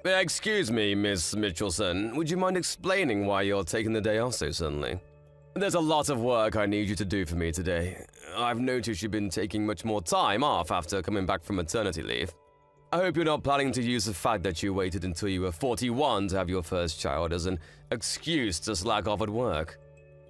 Excuse me, Miss Mitchelson. Would you mind explaining why you're taking the day off so suddenly? There's a lot of work I need you to do for me today. I've noticed you've been taking much more time off after coming back from maternity leave. I hope you're not planning to use the fact that you waited until you were 41 to have your first child as an excuse to slack off at work.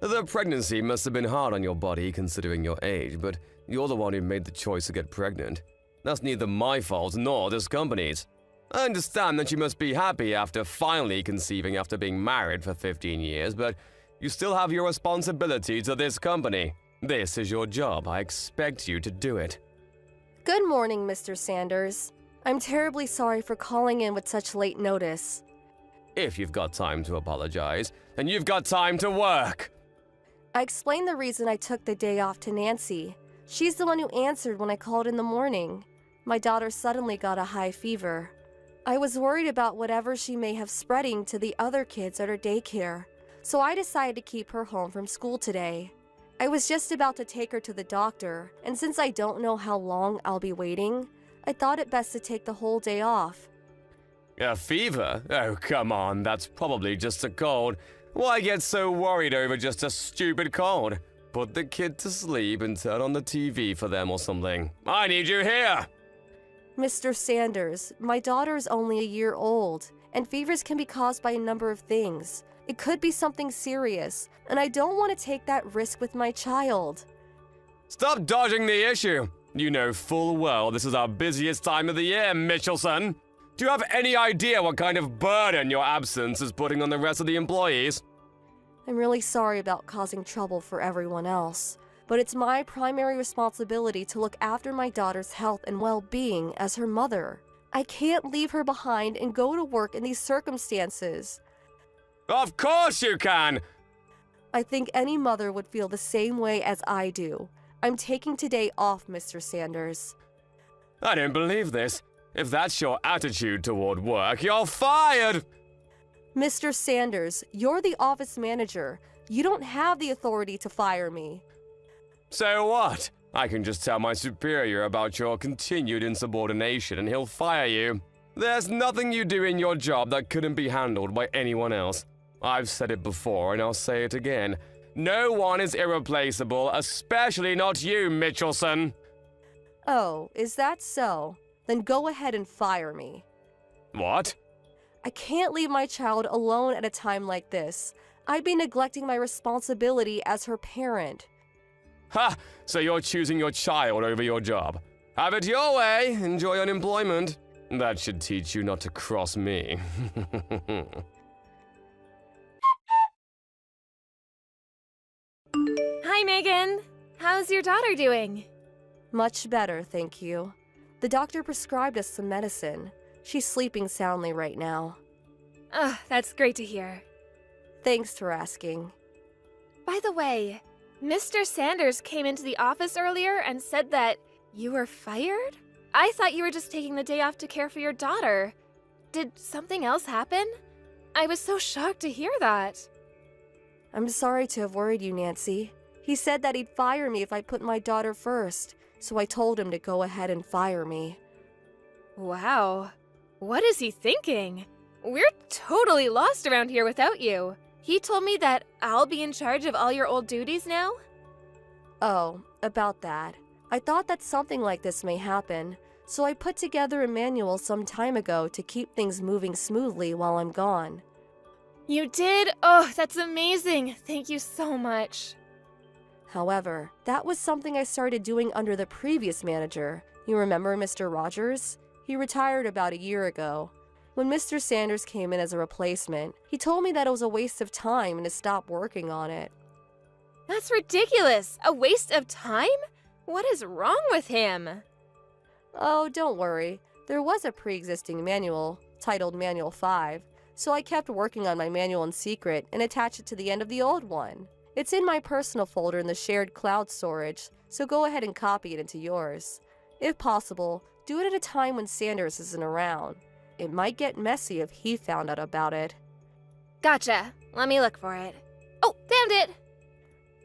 The pregnancy must have been hard on your body considering your age, but you're the one who made the choice to get pregnant. That's neither my fault nor this company's. I understand that you must be happy after finally conceiving after being married for 15 years, but you still have your responsibility to this company. This is your job. I expect you to do it. Good morning, Mr. Sanders. I'm terribly sorry for calling in with such late notice. If you've got time to apologize, then you've got time to work. I explained the reason I took the day off to Nancy. She's the one who answered when I called in the morning. My daughter suddenly got a high fever. I was worried about whatever she may have spreading to the other kids at her daycare, so I decided to keep her home from school today. I was just about to take her to the doctor, and since I don't know how long I'll be waiting, I thought it best to take the whole day off. A fever? Oh, come on, that's probably just a cold. Why get so worried over just a stupid cold? Put the kid to sleep and turn on the TV for them or something. I need you here! Mr. Sanders, my daughter is only a year old, and fevers can be caused by a number of things. It could be something serious, and I don't want to take that risk with my child. Stop dodging the issue! You know full well this is our busiest time of the year, Mitchelson. Do you have any idea what kind of burden your absence is putting on the rest of the employees? I'm really sorry about causing trouble for everyone else, but it's my primary responsibility to look after my daughter's health and well-being as her mother. I can't leave her behind and go to work in these circumstances. Of course you can! I think any mother would feel the same way as I do. I'm taking today off, Mr. Sanders. I don't believe this. If that's your attitude toward work, you're fired! Mr. Sanders, you're the office manager. You don't have the authority to fire me. So what? I can just tell my superior about your continued insubordination and he'll fire you. There's nothing you do in your job that couldn't be handled by anyone else. I've said it before and I'll say it again. No one is irreplaceable, especially not you, Mitchelson. Oh, is that so? Then go ahead and fire me. What? I can't leave my child alone at a time like this. I'd be neglecting my responsibility as her parent. Ha! So you're choosing your child over your job. Have it your way. Enjoy unemployment. That should teach you not to cross me. Hi, Megan. How's your daughter doing? Much better, thank you. The doctor prescribed us some medicine. She's sleeping soundly right now. That's great to hear. Thanks for asking. By the way, Mr. Sanders came into the office earlier and said that you were fired? I thought you were just taking the day off to care for your daughter. Did something else happen? I was so shocked to hear that. I'm sorry to have worried you, Nancy. He said that he'd fire me if I put my daughter first, so I told him to go ahead and fire me. Wow. What is he thinking? We're totally lost around here without you. He told me that I'll be in charge of all your old duties now? Oh, about that. I thought that something like this may happen, so I put together a manual some time ago to keep things moving smoothly while I'm gone. You did? Oh, that's amazing. Thank you so much. However, that was something I started doing under the previous manager. You remember Mr. Rogers? He retired about a year ago. When Mr. Sanders came in as a replacement, he told me that it was a waste of time and to stop working on it. That's ridiculous! A waste of time? What is wrong with him? Oh, don't worry. There was a pre-existing manual, titled Manual 5, so I kept working on my manual in secret and attached it to the end of the old one. It's in my personal folder in the shared cloud storage, so go ahead and copy it into yours. If possible, do it at a time when Sanders isn't around. It might get messy if he found out about it. Gotcha. Let me look for it. Oh, found it!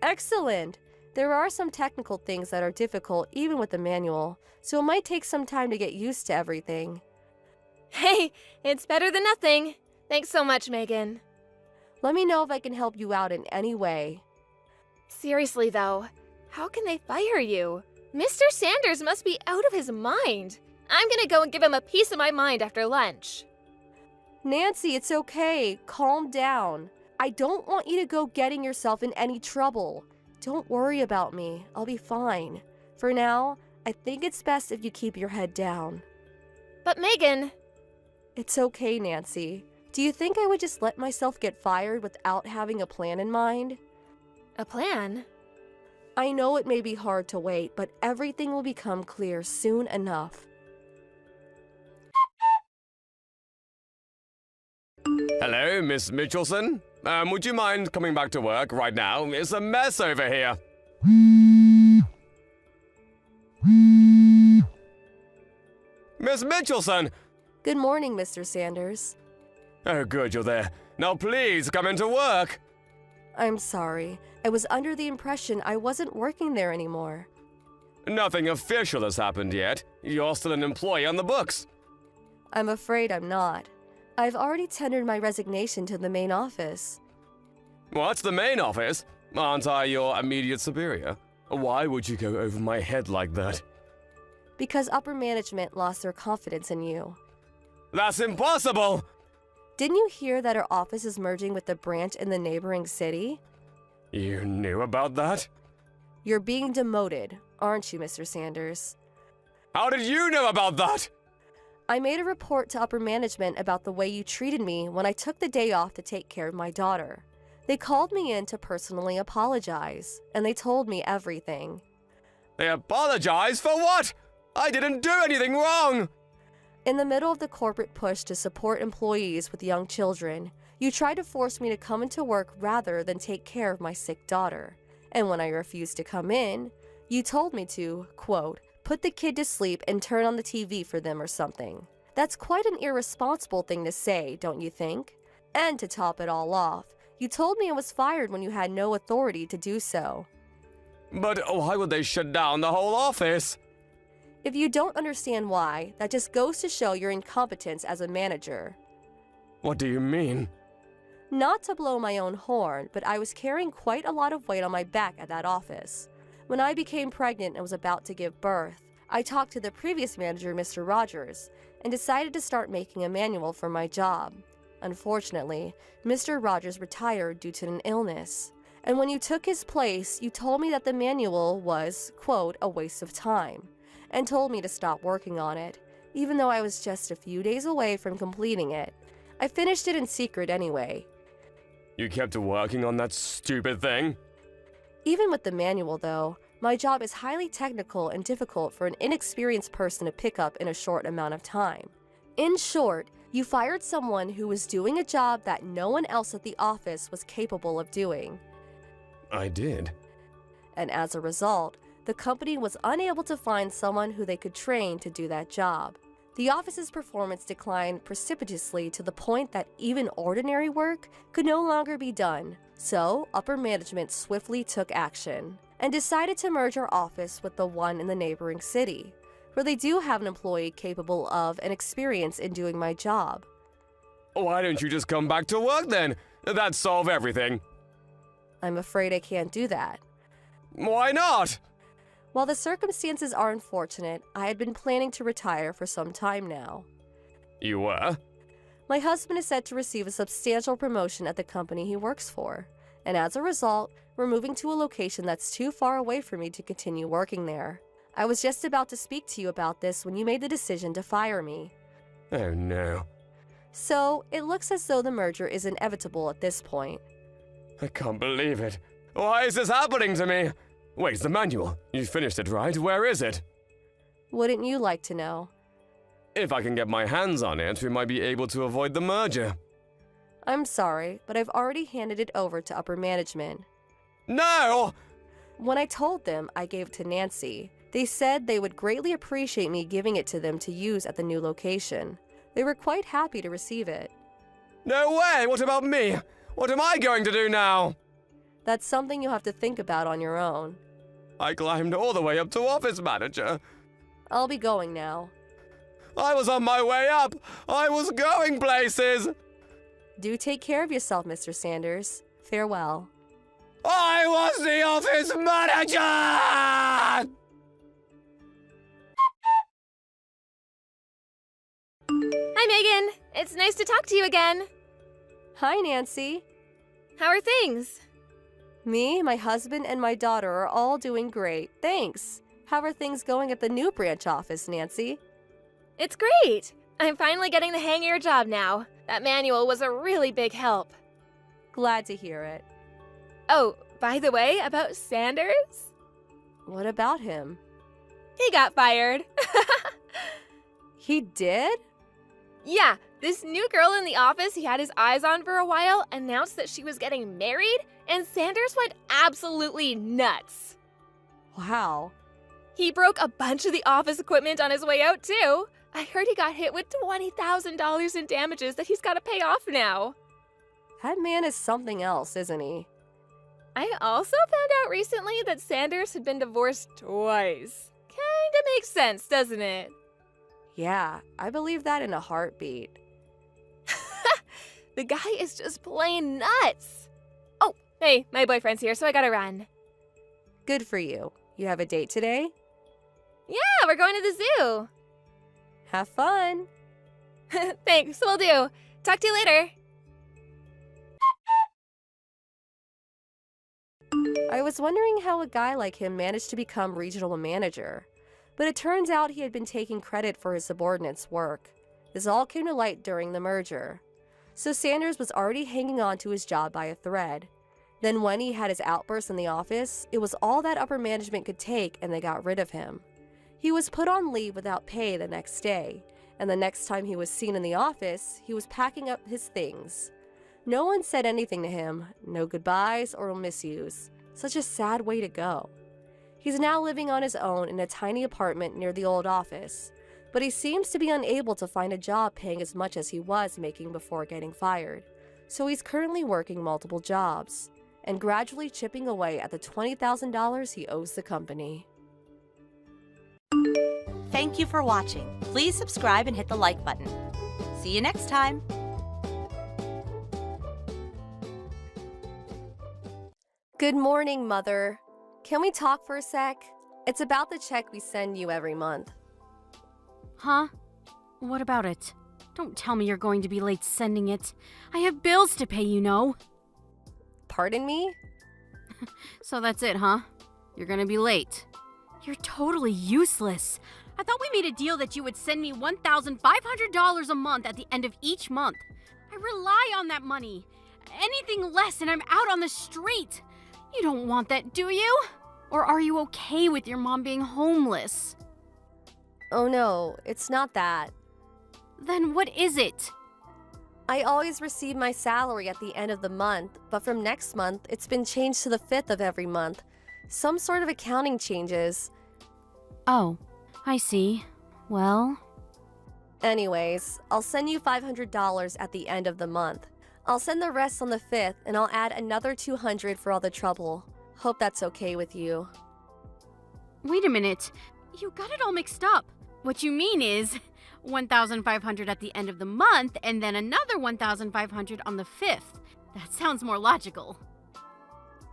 Excellent! There are some technical things that are difficult even with the manual, so it might take some time to get used to everything. Hey, it's better than nothing. Thanks so much, Megan. Let me know if I can help you out in any way. Seriously, though, how can they fire you? Mr. Sanders must be out of his mind. I'm gonna go and give him a piece of my mind after lunch. Nancy, it's okay. Calm down. I don't want you to go getting yourself in any trouble. Don't worry about me. I'll be fine. For now, I think it's best if you keep your head down. But Megan... It's okay, Nancy. Do you think I would just let myself get fired without having a plan in mind? A plan? I know it may be hard to wait, but everything will become clear soon enough. Hello, Miss Mitchelson. Would you mind coming back to work right now? It's a mess over here. Miss Mitchelson! Good morning, Mr. Sanders. Oh, good, you're there. Now please, come into work. I'm sorry. I was under the impression I wasn't working there anymore. Nothing official has happened yet. You're still an employee on the books. I'm afraid I'm not. I've already tendered my resignation to the main office. What's the main office? Aren't I your immediate superior? Why would you go over my head like that? Because upper management lost their confidence in you. That's impossible! Didn't you hear that our office is merging with the branch in the neighboring city? You knew about that? You're being demoted, aren't you, Mr. Sanders? How did you know about that? I made a report to upper management about the way you treated me when I took the day off to take care of my daughter. They called me in to personally apologize, and they told me everything. They apologize for what? I didn't do anything wrong! In the middle of the corporate push to support employees with young children, you tried to force me to come into work rather than take care of my sick daughter. And when I refused to come in, you told me to, quote, put the kid to sleep and turn on the TV for them or something. That's quite an irresponsible thing to say, don't you think? And to top it all off, you told me I was fired when you had no authority to do so. But why would they shut down the whole office? If you don't understand why, that just goes to show your incompetence as a manager. What do you mean? Not to blow my own horn, but I was carrying quite a lot of weight on my back at that office. When I became pregnant and was about to give birth, I talked to the previous manager, Mr. Rogers, and decided to start making a manual for my job. Unfortunately, Mr. Rogers retired due to an illness. And when you took his place, you told me that the manual was, quote, a waste of time, and told me to stop working on it, even though I was just a few days away from completing it. I finished it in secret anyway. You kept working on that stupid thing? Even with the manual, though, my job is highly technical and difficult for an inexperienced person to pick up in a short amount of time. In short, you fired someone who was doing a job that no one else at the office was capable of doing. I did. And as a result, the company was unable to find someone who they could train to do that job. The office's performance declined precipitously to the point that even ordinary work could no longer be done. So, upper management swiftly took action and decided to merge our office with the one in the neighboring city, where they do have an employee capable of and experienced in doing my job. Why don't you just come back to work then? That'd solve everything. I'm afraid I can't do that. Why not? While the circumstances are unfortunate, I had been planning to retire for some time now. You were? My husband is set to receive a substantial promotion at the company he works for, and as a result, we're moving to a location that's too far away for me to continue working there. I was just about to speak to you about this when you made the decision to fire me. Oh no. So, it looks as though the merger is inevitable at this point. I can't believe it. Why is this happening to me? Where's the manual? You finished it, right? Where is it? Wouldn't you like to know? If I can get my hands on it, we might be able to avoid the merger. I'm sorry, but I've already handed it over to upper management. No! When I told them I gave it to Nancy, they said they would greatly appreciate me giving it to them to use at the new location. They were quite happy to receive it. No way! What about me? What am I going to do now? That's something you'll have to think about on your own. I climbed all the way up to office manager. I'll be going now. I was on my way up. I was going places. Do take care of yourself, Mr. Sanders. Farewell. I was the office manager! Hi, Megan. It's nice to talk to you again. Hi, Nancy. How are things? Me, my husband, and my daughter are all doing great, thanks. How are things going at the new branch office, Nancy? It's great. I'm finally getting the hang of your job now. That manual was a really big help. Glad to hear it. Oh, by the way, about Sanders? What about him? He got fired. He did? Yeah, this new girl in the office he had his eyes on for a while announced that she was getting married, and Sanders went absolutely nuts. Wow. He broke a bunch of the office equipment on his way out, too. I heard he got hit with $20,000 in damages that he's got to pay off now. That man is something else, isn't he? I also found out recently that Sanders had been divorced twice. Kinda makes sense, doesn't it? Yeah, I believe that in a heartbeat. The guy is just plain nuts. Oh, hey, my boyfriend's here, so I gotta run. Good for you. You have a date today? Yeah, we're going to the zoo. Have fun. Thanks, will do. Talk to you later. I was wondering how a guy like him managed to become regional manager, but it turns out he had been taking credit for his subordinates' work. This all came to light during the merger. So Sanders was already hanging on to his job by a thread. Then when he had his outburst in the office, it was all that upper management could take and they got rid of him. He was put on leave without pay the next day, and the next time he was seen in the office, he was packing up his things. No one said anything to him, no goodbyes or miss yous. Such a sad way to go. He's now living on his own in a tiny apartment near the old office, but he seems to be unable to find a job paying as much as he was making before getting fired. So he's currently working multiple jobs and gradually chipping away at the $20,000 he owes the company. Thank you for watching. Please subscribe and hit the like button. See you next time. Good morning, Mother. Can we talk for a sec? It's about the check we send you every month. Huh? What about it? Don't tell me you're going to be late sending it. I have bills to pay, you know. Pardon me? So that's it, huh? You're gonna be late. You're totally useless. I thought we made a deal that you would send me $1,500 a month at the end of each month. I rely on that money. Anything less and I'm out on the street. You don't want that, do you? Or are you okay with your mom being homeless? Oh no, it's not that. Then what is it? I always receive my salary at the end of the month, but from next month, it's been changed to the 5th of every month. Some sort of accounting changes. Oh, I see. Well... Anyways, I'll send you $500 at the end of the month. I'll send the rest on the 5th, and I'll add another $200 for all the trouble. Hope that's okay with you. Wait a minute. You got it all mixed up. What you mean is $1,500 at the end of the month, and then another $1,500 on the 5th. That sounds more logical.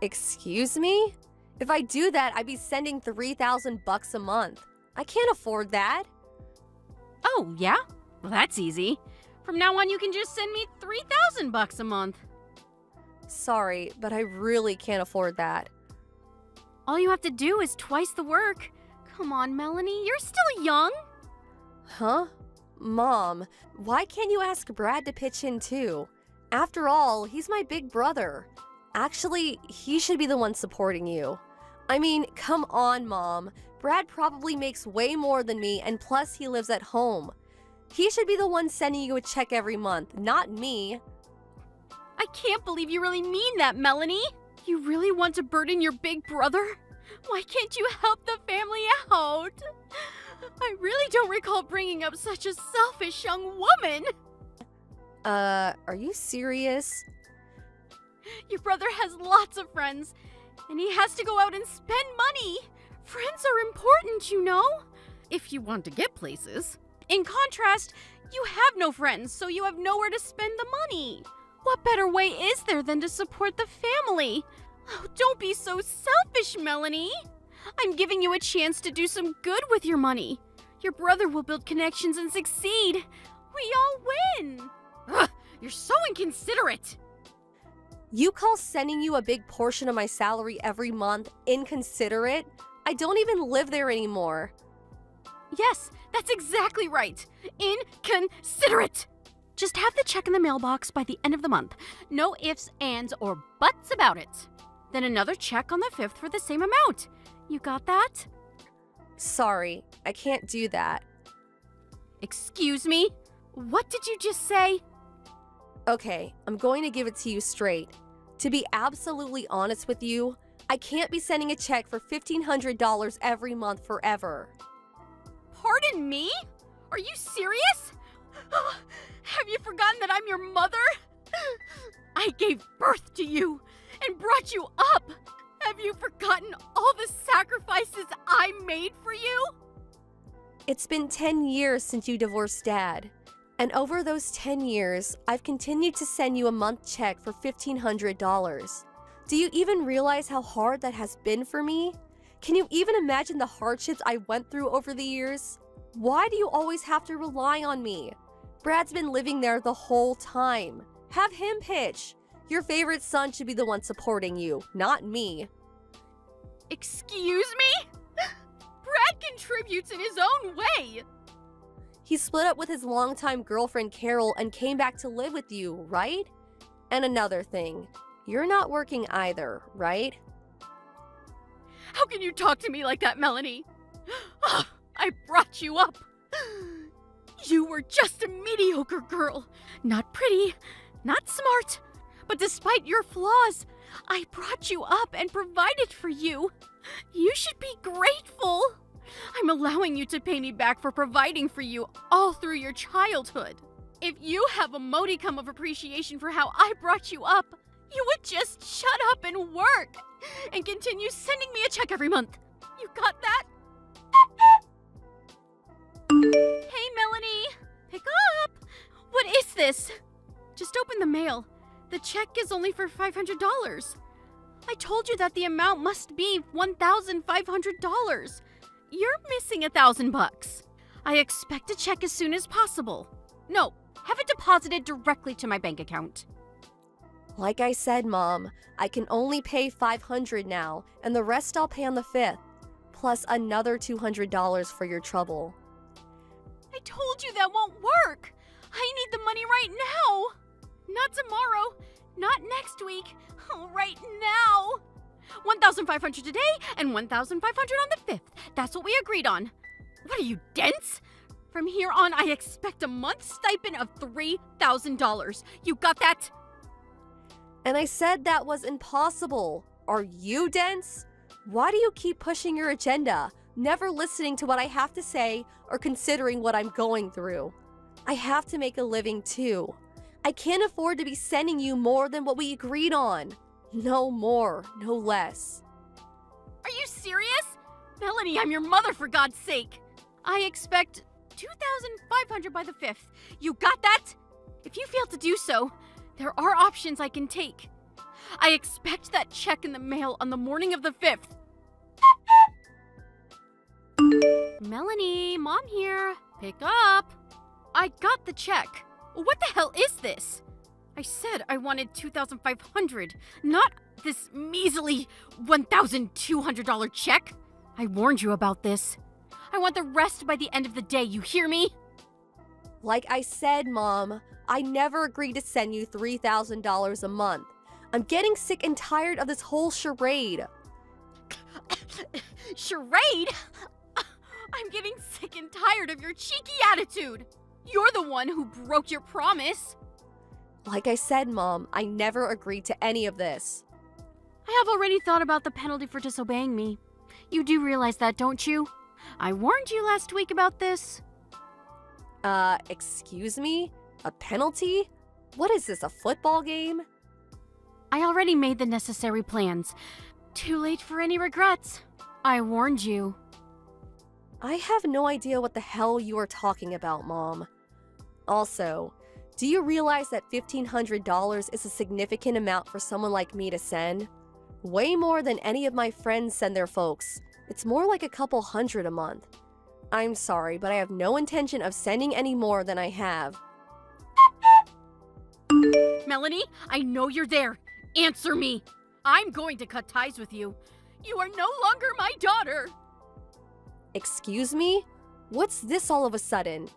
Excuse me? If I do that, I'd be sending $3,000 a month. I can't afford that. Oh, yeah? Well, that's easy. From now on, you can just send me $3,000 a month. Sorry, but I really can't afford that. All you have to do is twice the work. Come on, Melanie, you're still young. Huh? Mom, why can't you ask Brad to pitch in too? After all, he's my big brother. Actually, he should be the one supporting you. I mean, come on, Mom. Brad probably makes way more than me, and plus he lives at home. He should be the one sending you a check every month, not me. I can't believe you really mean that, Melanie. You really want to burden your big brother? Why can't you help the family out? I really don't recall bringing up such a selfish young woman. Are you serious? Your brother has lots of friends, and he has to go out and spend money. Friends are important, you know. If you want to get places. In contrast, you have no friends, so you have nowhere to spend the money. What better way is there than to support the family? Oh, don't be so selfish, Melanie. I'm giving you a chance to do some good with your money. Your brother will build connections and succeed. We all win. Ugh, you're so inconsiderate. You call sending you a big portion of my salary every month inconsiderate? I don't even live there anymore. Yes, that's exactly right. Inconsiderate. Just have the check in the mailbox by the end of the month. No ifs, ands, or buts about it. Then another check on the 5th for the same amount. You got that? Sorry, I can't do that. Excuse me? What did you just say? Okay, I'm going to give it to you straight. To be absolutely honest with you, I can't be sending a check for $1,500 every month forever. Pardon me? Are you serious? Have you forgotten that I'm your mother? I gave birth to you and brought you up. Have you forgotten all the sacrifices I made for you? It's been 10 years since you divorced Dad. And over those 10 years, I've continued to send you a month check for $1,500. Do you even realize how hard that has been for me? Can you even imagine the hardships I went through over the years? Why do you always have to rely on me? Brad's been living there the whole time. Have him pitch. Your favorite son should be the one supporting you, not me. Excuse me? Brad contributes in his own way. He split up with his longtime girlfriend Carol and came back to live with you, right? And another thing, you're not working either, right? How can you talk to me like that, Melanie? I brought you up. You were just a mediocre girl. Not pretty, not smart. But despite your flaws, I brought you up and provided for you. You should be grateful. I'm allowing you to pay me back for providing for you all through your childhood. If you have a modicum of appreciation for how I brought you up, you would just shut up and work and continue sending me a check every month. You got that? Hey, Melanie, pick up. What is this? Just open the mail. The check is only for $500. I told you that the amount must be $1,500. You're missing $1,000. I expect a check as soon as possible. No, have it deposited directly to my bank account. Like I said, Mom, I can only pay $500 now, and the rest I'll pay on the 5th, plus another $200 for your trouble. I told you that won't work. I need the money right now. Not tomorrow, not next week, right now. $1,500 today and $1,500 on the 5th. That's what we agreed on. What are you, dense? From here on, I expect a month's stipend of $3,000. You got that? And I said that was impossible. Are you dense? Why do you keep pushing your agenda, never listening to what I have to say or considering what I'm going through? I have to make a living too. I can't afford to be sending you more than what we agreed on. No more, no less. Are you serious? Melanie, I'm your mother, for God's sake. I expect $2,500 by the 5th. You got that? If you fail to do so, there are options I can take. I expect that check in the mail on the morning of the 5th. Melanie, Mom here. Pick up. I got the check. What the hell is this? I said I wanted $2,500, not this measly $1,200 check. I warned you about this. I want the rest by the end of the day, you hear me? Like I said, Mom, I never agreed to send you $3,000 a month. I'm getting sick and tired of this whole charade. Charade? I'm getting sick and tired of your cheeky attitude. You're the one who broke your promise. Like I said, Mom, I never agreed to any of this. I have already thought about the penalty for disobeying me. You do realize that, don't you? I warned you last week about this. Excuse me? A penalty? What is this, a football game? I already made the necessary plans. Too late for any regrets. I warned you. I have no idea what the hell you are talking about, Mom. Also, do you realize that $1,500 is a significant amount for someone like me to send? Way more than any of my friends send their folks. It's more like a couple hundred a month. I'm sorry, but I have no intention of sending any more than I have. Melanie, I know you're there. Answer me. I'm going to cut ties with you. You are no longer my daughter. Excuse me? What's this all of a sudden?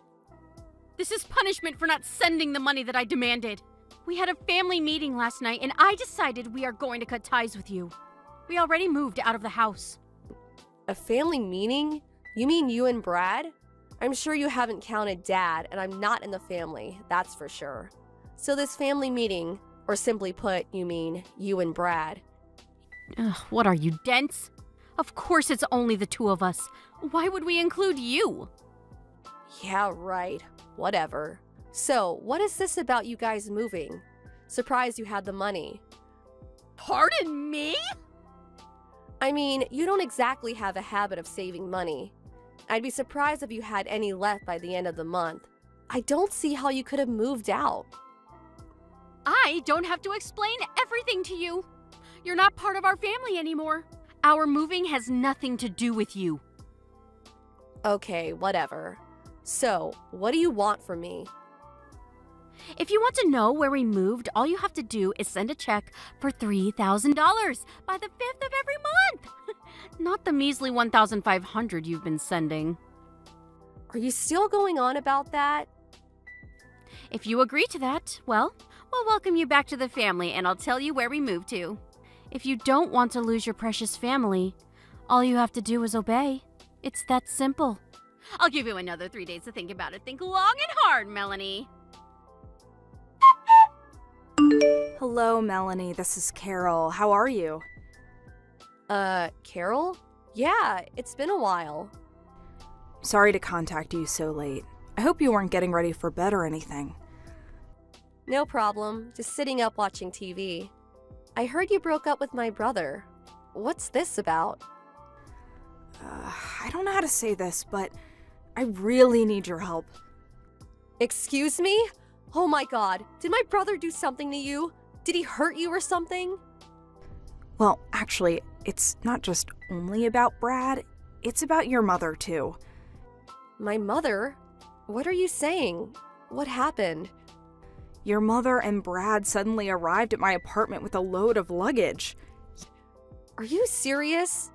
This is punishment for not sending the money that I demanded. We had a family meeting last night and I decided we are going to cut ties with you. We already moved out of the house. A family meeting? You mean you and Brad? I'm sure you haven't counted Dad, and I'm not in the family, that's for sure. So this family meeting, or simply put, you mean you and Brad. Ugh, what are you, dense? Of course it's only the two of us. Why would we include you? Yeah, right. Whatever. So, what is this about you guys moving? Surprised you had the money. Pardon me? I mean, you don't exactly have a habit of saving money. I'd be surprised if you had any left by the end of the month. I don't see how you could have moved out. I don't have to explain everything to you. You're not part of our family anymore. Our moving has nothing to do with you. Okay, whatever. So, what do you want from me? If you want to know where we moved, all you have to do is send a check for $3,000 by the 5th of every month. Not the measly $1,500 you've been sending. Are you still going on about that? If you agree to that, well, we'll welcome you back to the family and I'll tell you where we moved to. If you don't want to lose your precious family, all you have to do is obey. It's that simple. I'll give you another 3 days to think about it. Think long and hard, Melanie. Hello, Melanie. This is Carol. How are you? Carol? Yeah, it's been a while. Sorry to contact you so late. I hope you weren't getting ready for bed or anything. No problem. Just sitting up watching TV. I heard you broke up with my brother. What's this about? I don't know how to say this, but I really need your help. Excuse me? Oh my god, did my brother do something to you? Did he hurt you or something? Well, actually, it's not just only about Brad, it's about your mother too. My mother? What are you saying? What happened? Your mother and Brad suddenly arrived at my apartment with a load of luggage. Are you serious?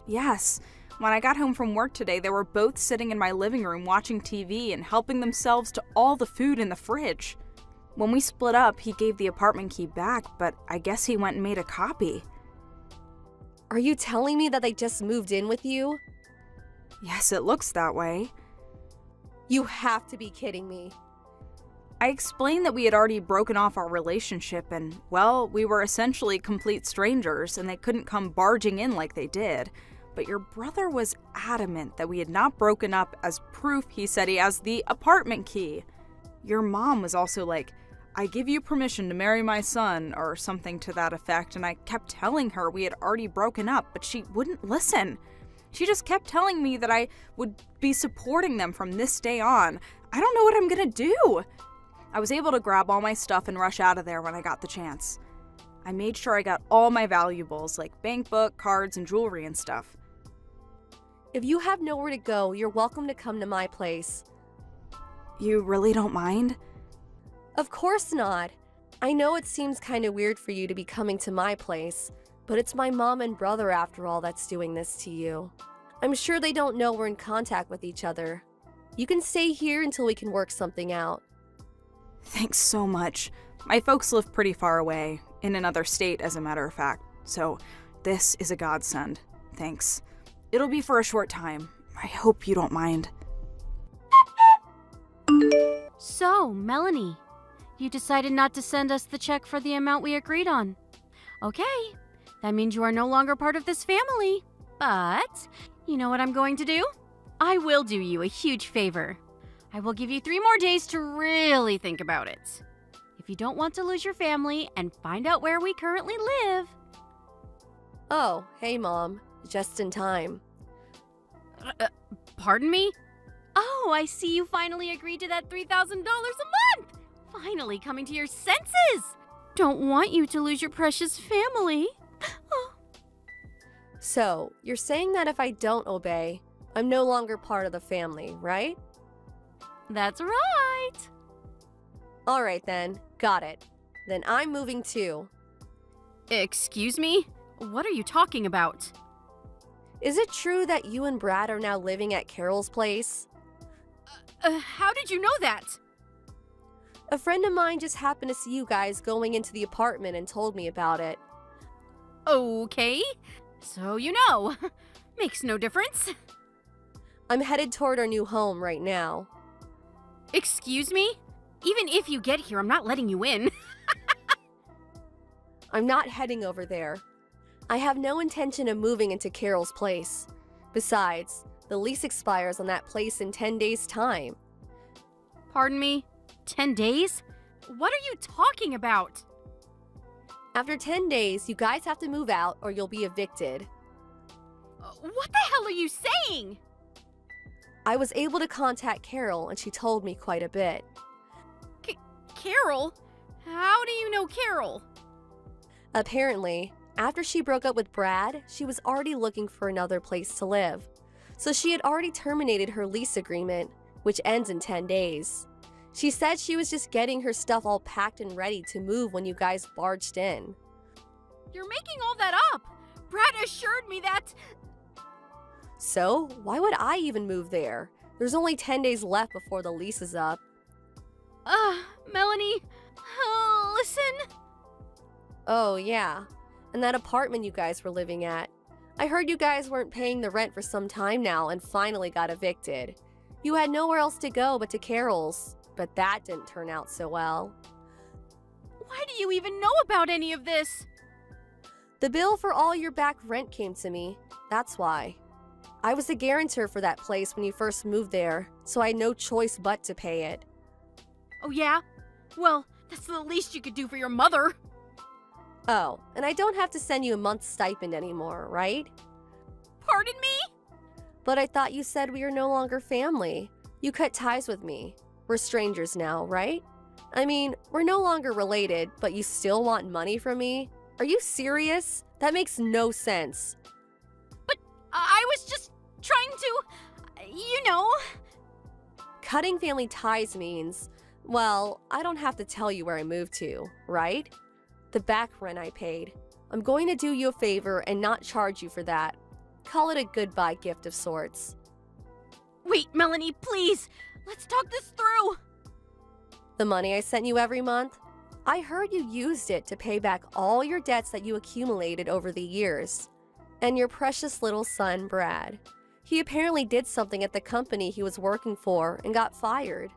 Yes. When I got home from work today, they were both sitting in my living room watching TV and helping themselves to all the food in the fridge. When we split up, he gave the apartment key back, but I guess he went and made a copy. Are you telling me that they just moved in with you? Yes, it looks that way. You have to be kidding me. I explained that we had already broken off our relationship and, well, we were essentially complete strangers and they couldn't come barging in like they did. But your brother was adamant that we had not broken up. As proof, he said he has the apartment key. Your mom was also like, I give you permission to marry my son, or something to that effect, and I kept telling her we had already broken up, but she wouldn't listen. She just kept telling me that I would be supporting them from this day on. I don't know what I'm gonna do. I was able to grab all my stuff and rush out of there when I got the chance. I made sure I got all my valuables, like bank book, cards, and jewelry and stuff. If you have nowhere to go, you're welcome to come to my place. You really don't mind? Of course not. I know it seems kind of weird for you to be coming to my place, but it's my mom and brother after all that's doing this to you. I'm sure they don't know we're in contact with each other. You can stay here until we can work something out. Thanks so much. My folks live pretty far away, in another state as a matter of fact, so this is a godsend. Thanks. It'll be for a short time. I hope you don't mind. So, Melanie, you decided not to send us the check for the amount we agreed on. Okay, that means you are no longer part of this family. But, you know what I'm going to do? I will do you a huge favor. I will give you 3 more days to really think about it. If you don't want to lose your family and find out where we currently live. Oh, hey Mom. Just in time. Pardon me? Oh, I see you finally agreed to that $3,000 a month! Finally coming to your senses! Don't want you to lose your precious family. So, you're saying that if I don't obey, I'm no longer part of the family, right? That's right! Alright then, got it. Then I'm moving too. Excuse me? What are you talking about? Is it true that you and Brad are now living at Carol's place? How did you know that? A friend of mine just happened to see you guys going into the apartment and told me about it. Okay. So you know. Makes no difference. I'm headed toward our new home right now. Excuse me? Even if you get here, I'm not letting you in. I'm not heading over there. I have no intention of moving into Carol's place. Besides, the lease expires on that place in 10 days' time. Pardon me? 10 days? What are you talking about? After 10 days, you guys have to move out or you'll be evicted. What the hell are you saying? I was able to contact Carol and she told me quite a bit. Carol? How do you know Carol? Apparently, after she broke up with Brad, she was already looking for another place to live. So she had already terminated her lease agreement, which ends in 10 days. She said she was just getting her stuff all packed and ready to move when you guys barged in. You're making all that up! Brad assured me that... So, why would I even move there? There's only 10 days left before the lease is up. Melanie, listen. Oh, yeah. And that apartment you guys were living at. I heard you guys weren't paying the rent for some time now and finally got evicted. You had nowhere else to go but to Carol's, but that didn't turn out so well. Why do you even know about any of this? The bill for all your back rent came to me. That's why. I was the guarantor for that place when you first moved there, so I had no choice but to pay it. Oh yeah? Well, that's the least you could do for your mother. Oh, and I don't have to send you a month's stipend anymore, right? Pardon me? But I thought you said we are no longer family. You cut ties with me. We're strangers now, right? I mean, we're no longer related, but you still want money from me? Are you serious? That makes no sense. But I was just trying to, Cutting family ties means, well, I don't have to tell you where I moved to, right? The back rent I paid. I'm going to do you a favor and not charge you for that. Call it a goodbye gift of sorts. Wait, Melanie, please. Let's talk this through. The money I sent you every month? I heard you used it to pay back all your debts that you accumulated over the years. And your precious little son, Brad. He apparently did something at the company he was working for and got fired.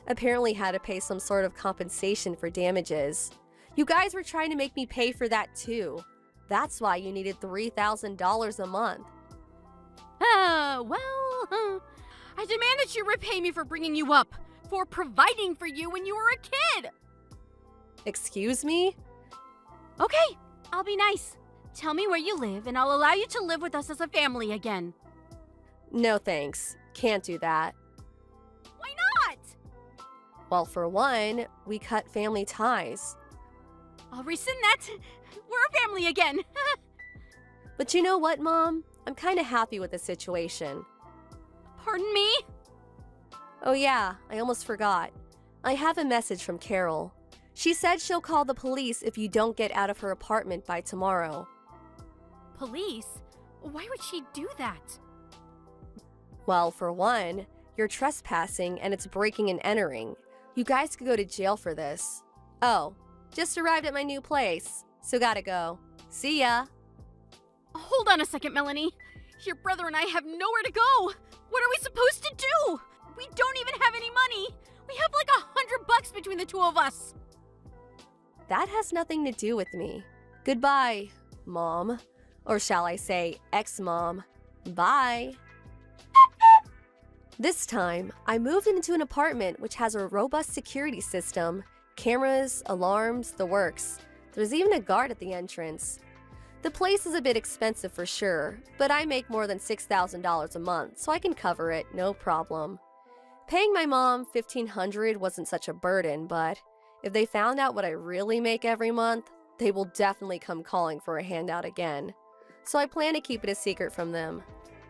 Apparently had to pay some sort of compensation for damages. You guys were trying to make me pay for that too. That's why you needed $3,000 a month. I demand that you repay me for bringing you up, for providing for you when you were a kid. Excuse me? Okay, I'll be nice. Tell me where you live and I'll allow you to live with us as a family again. No thanks. Can't do that. Why not? Well, for one, we cut family ties. I'll rescind that. We're a family again. But you know what, Mom? I'm kind of happy with the situation. Pardon me? Oh yeah, I almost forgot. I have a message from Carol. She said she'll call the police if you don't get out of her apartment by tomorrow. Police? Why would she do that? Well, for one, you're trespassing and it's breaking and entering. You guys could go to jail for this. Oh, just arrived at my new place, so gotta go. See ya. Hold on a second, Melanie. Your brother and I have nowhere to go. What are we supposed to do? We don't even have any money. We have like $100 between the two of us. That has nothing to do with me. Goodbye, Mom. Or shall I say, ex-mom. Bye. This time, I moved into an apartment which has a robust security system, cameras, alarms, the works. There's even a guard at the entrance. The place is a bit expensive for sure, but I make more than $6,000 a month, so I can cover it, no problem. Paying my mom $1,500 wasn't such a burden, but if they found out what I really make every month, they will definitely come calling for a handout again. So I plan to keep it a secret from them.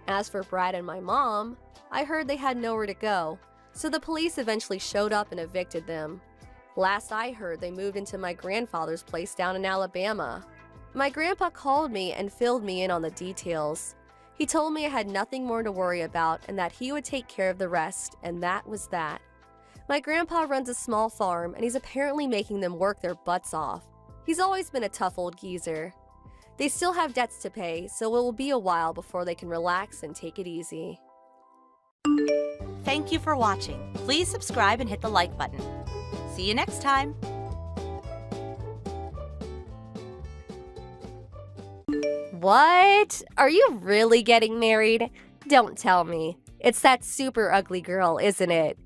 As for Brad and my mom, I heard they had nowhere to go, so the police eventually showed up and evicted them. Last I heard, they moved into my grandfather's place down in Alabama. My grandpa called me and filled me in on the details. He told me I had nothing more to worry about and that he would take care of the rest, and that was that. My grandpa runs a small farm, and he's apparently making them work their butts off. He's always been a tough old geezer. They still have debts to pay, so it will be a while before they can relax and take it easy. Thank you for watching. Please subscribe and hit the like button. See you next time. What? Are you really getting married? Don't tell me. It's that super ugly girl, isn't it?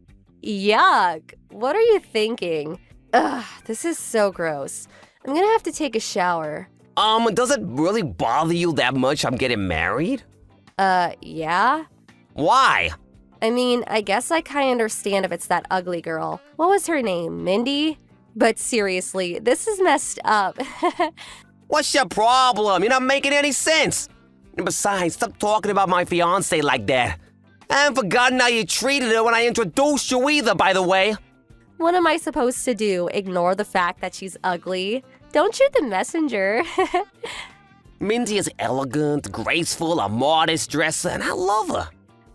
Yuck. What are you thinking? Ugh, this is so gross. I'm gonna have to take a shower. Does it really bother you that much I'm getting married? Yeah? Why? I mean, I guess I kinda understand if it's that ugly girl. What was her name? Mindy? But seriously, this is messed up. What's your problem? You're not making any sense. And besides, stop talking about my fiancé like that. I haven't forgotten how you treated her when I introduced you either, by the way. What am I supposed to do? Ignore the fact that she's ugly? Don't shoot the messenger. Mindy is elegant, graceful, a modest dresser, and I love her.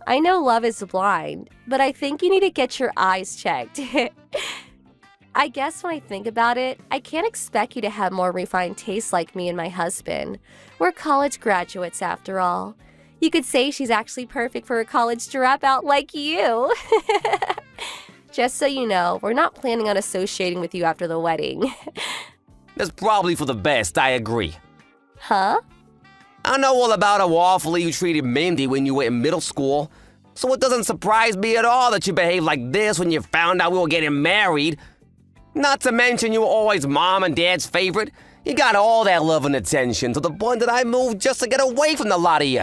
I know love is blind, but I think you need to get your eyes checked. I guess when I think about it, I can't expect you to have more refined tastes like me and my husband. We're college graduates after all. You could say she's actually perfect for a college dropout like you. Just so you know, we're not planning on associating with you after the wedding. That's probably for the best, I agree. Huh? I know all about how awfully you treated Mindy when you were in middle school, so it doesn't surprise me at all that you behaved like this when you found out we were getting married. Not to mention you were always Mom and Dad's favorite. You got all that love and attention to the point that I moved just to get away from the lot of you.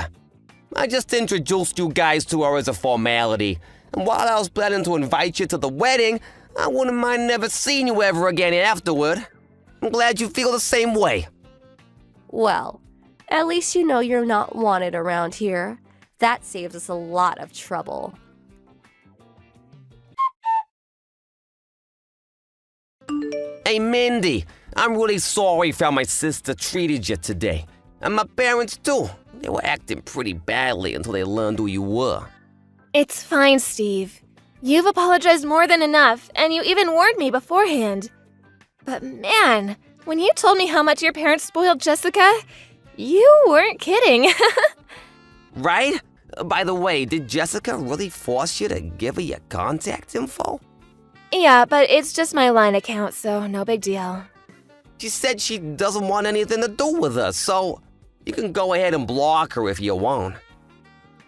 I just introduced you guys to her as a formality, and while I was planning to invite you to the wedding, I wouldn't mind never seeing you ever again afterward. I'm glad you feel the same way. Well, at least you know you're not wanted around here. That saves us a lot of trouble. Hey, Mindy, I'm really sorry for how my sister treated you today. And my parents, too. They were acting pretty badly until they learned who you were. It's fine, Steve. You've apologized more than enough, and you even warned me beforehand. But man, when you told me how much your parents spoiled Jessica, you weren't kidding. Right? By the way, did Jessica really force you to give her your contact info? Yeah, but it's just my line account, so no big deal. She said she doesn't want anything to do with us, so you can go ahead and block her if you want.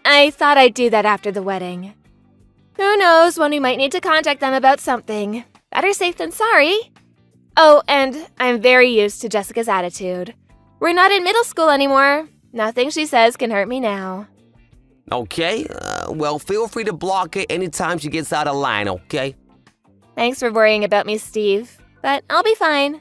I thought I'd do that after the wedding. Who knows when we might need to contact them about something. Better safe than sorry. Oh, and I'm very used to Jessica's attitude. We're not in middle school anymore. Nothing she says can hurt me now. Okay, well, feel free to block her anytime she gets out of line, okay? Thanks for worrying about me, Steve, but I'll be fine.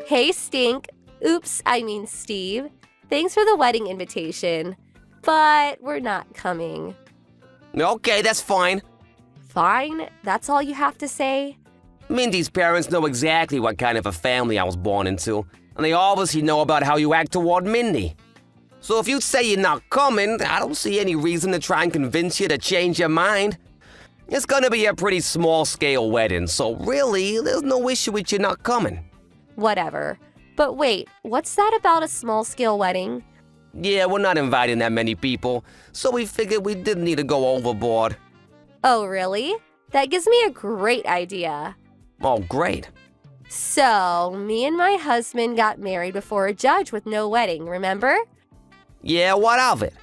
Hey, Stink. Oops, I mean Steve. Thanks for the wedding invitation, but we're not coming. Okay, that's fine. Fine? That's all you have to say? Mindy's parents know exactly what kind of a family I was born into, and they obviously know about how you act toward Mindy. So if you say you're not coming, I don't see any reason to try and convince you to change your mind. It's gonna be a pretty small-scale wedding, so really, there's no issue with you not coming. Whatever. But wait, what's that about a small-scale wedding? Yeah, we're not inviting that many people, so we figured we didn't need to go overboard. Oh, really? That gives me a great idea. Oh, great. So, me and my husband got married before a judge with no wedding, remember? Yeah, what of it?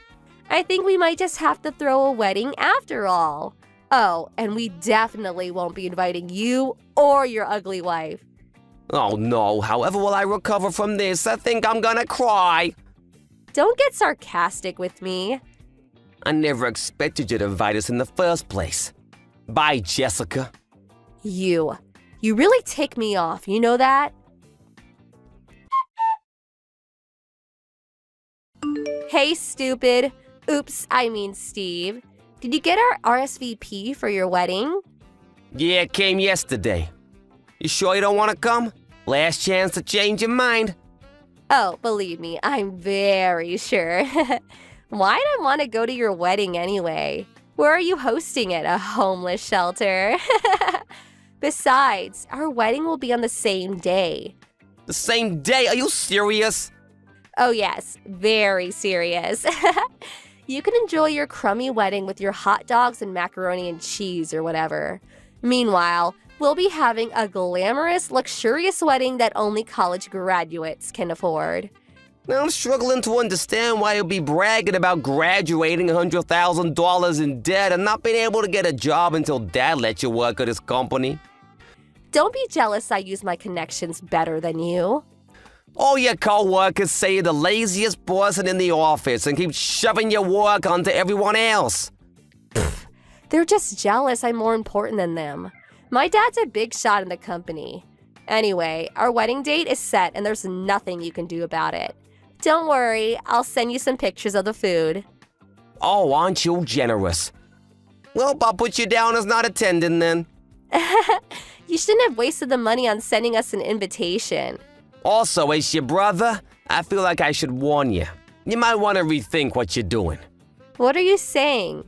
I think we might just have to throw a wedding after all. Oh, and we definitely won't be inviting you or your ugly wife. Oh no, however will I recover from this? I think I'm gonna cry. Don't get sarcastic with me. I never expected you to invite us in the first place. Bye, Jessica. You really tick me off, you know that? Hey, stupid. Oops, I mean Steve. Did you get our RSVP for your wedding? Yeah, it came yesterday. You sure you don't want to come? Last chance to change your mind. Oh, believe me, I'm very sure. Why'd I want to go to your wedding anyway? Where are you hosting it? A homeless shelter? Besides, our wedding will be on the same day. The same day? Are you serious? Oh yes, very serious. You can enjoy your crummy wedding with your hot dogs and macaroni and cheese or whatever. Meanwhile, we'll be having a glamorous, luxurious wedding that only college graduates can afford. Now I'm struggling to understand why you'll be bragging about graduating $100,000 in debt and not being able to get a job until Dad lets you work at his company. Don't be jealous I use my connections better than you. All your co-workers say you're the laziest person in the office and keep shoving your work onto everyone else. They're just jealous I'm more important than them. My dad's a big shot in the company. Anyway, our wedding date is set and there's nothing you can do about it. Don't worry, I'll send you some pictures of the food. Oh, aren't you generous? Well, I'll put you down as not attending then. You shouldn't have wasted the money on sending us an invitation. Also, as your brother, I feel like I should warn you. You might want to rethink what you're doing. What are you saying?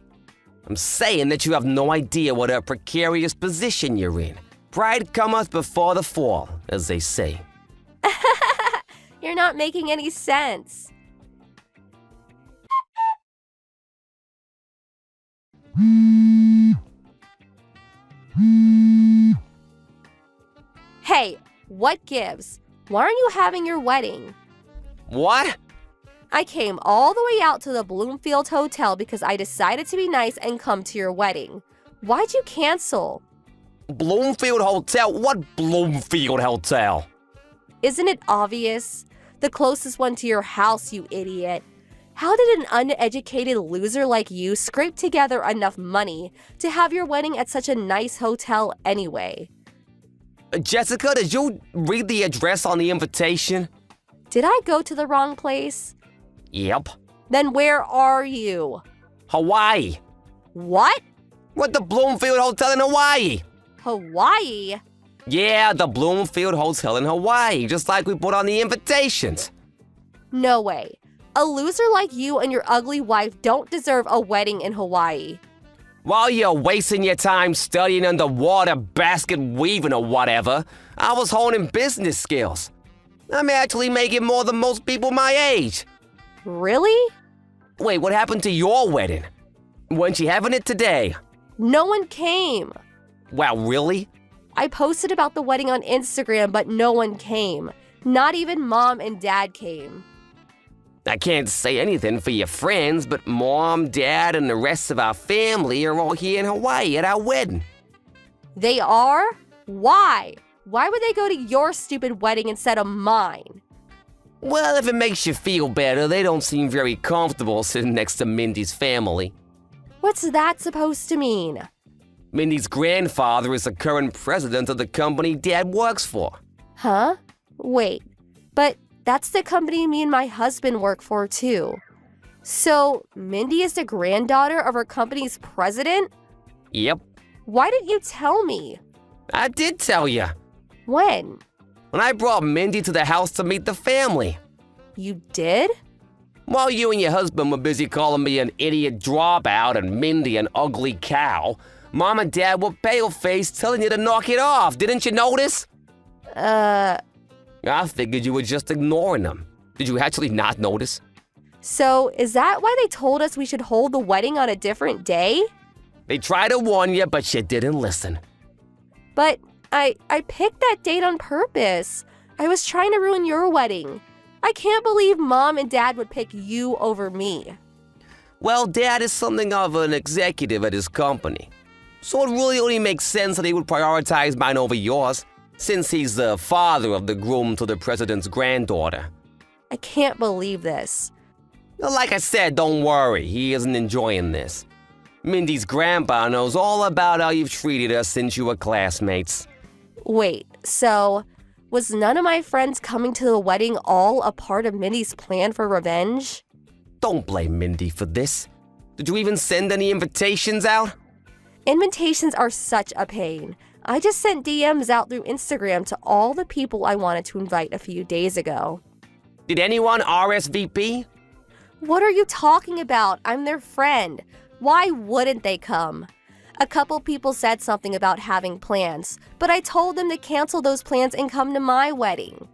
I'm saying that you have no idea what a precarious position you're in. Pride cometh before the fall, as they say. You're not making any sense. Hey, what gives? Why aren't you having your wedding? What? I came all the way out to the Bloomfield Hotel because I decided to be nice and come to your wedding. Why'd you cancel? Bloomfield Hotel? What Bloomfield Hotel? Isn't it obvious? The closest one to your house, you idiot. How did an uneducated loser like you scrape together enough money to have your wedding at such a nice hotel anyway? Jessica, did you read the address on the invitation? Did I go to the wrong place? Yep. Then where are you? Hawaii. What? What, the Bloomfield Hotel in Hawaii? Hawaii? Yeah, the Bloomfield Hotel in Hawaii, just like we put on the invitations. No way. A loser like you and your ugly wife don't deserve a wedding in Hawaii. While you're wasting your time studying underwater basket weaving or whatever, I was honing business skills. I'm actually making more than most people my age. Really? Wait, what happened to your wedding? Weren't you having it today? No one came. Wow, really? I posted about the wedding on Instagram, but no one came. Not even Mom and Dad came. I can't say anything for your friends, but Mom, Dad, and the rest of our family are all here in Hawaii at our wedding. They are? Why? Why would they go to your stupid wedding instead of mine? Well, if it makes you feel better, they don't seem very comfortable sitting next to Mindy's family. What's that supposed to mean? Mindy's grandfather is the current president of the company Dad works for. Huh? Wait, but that's the company me and my husband work for too. So, Mindy is the granddaughter of our company's president? Yep. Why didn't you tell me? I did tell you. When? When I brought Mindy to the house to meet the family. You did? While you and your husband were busy calling me an idiot dropout and Mindy an ugly cow, Mom and Dad were pale-faced telling you to knock it off. Didn't you notice? I figured you were just ignoring them. Did you actually not notice? So, is that why they told us we should hold the wedding on a different day? They tried to warn you, but you didn't listen. But I picked that date on purpose. I was trying to ruin your wedding. I can't believe Mom and Dad would pick you over me. Well, Dad is something of an executive at his company. So it really only makes sense that he would prioritize mine over yours. since he's the father of the groom to the president's granddaughter. I can't believe this. Like I said, don't worry, he isn't enjoying this. Mindy's grandpa knows all about how you've treated us since you were classmates. Wait, so was none of my friends coming to the wedding all a part of Mindy's plan for revenge? Don't blame Mindy for this. Did you even send any invitations out? Invitations are such a pain. I just sent DMs out through Instagram to all the people I wanted to invite a few days ago. Did anyone RSVP? What are you talking about? I'm their friend. Why wouldn't they come? A couple people said something about having plans, but I told them to cancel those plans and come to my wedding.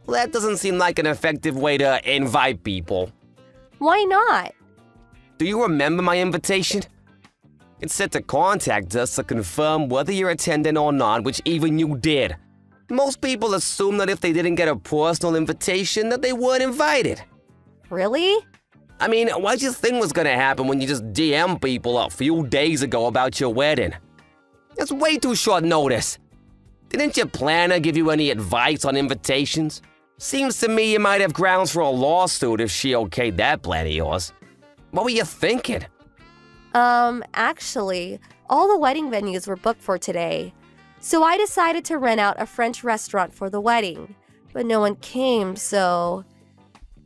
Well, that doesn't seem like an effective way to invite people. Why not? Do you remember my invitation? It said to contact us to confirm whether you're attending or not, which even you did. Most people assume that if they didn't get a personal invitation, that they weren't invited. Really? I mean, what did you think was gonna happen when you just DM people a few days ago about your wedding? That's way too short notice. Didn't your planner give you any advice on invitations? Seems to me you might have grounds for a lawsuit if she okayed that plan of yours. What were you thinking? Actually, all the wedding venues were booked for today. So I decided to rent out a French restaurant for the wedding. But no one came, so...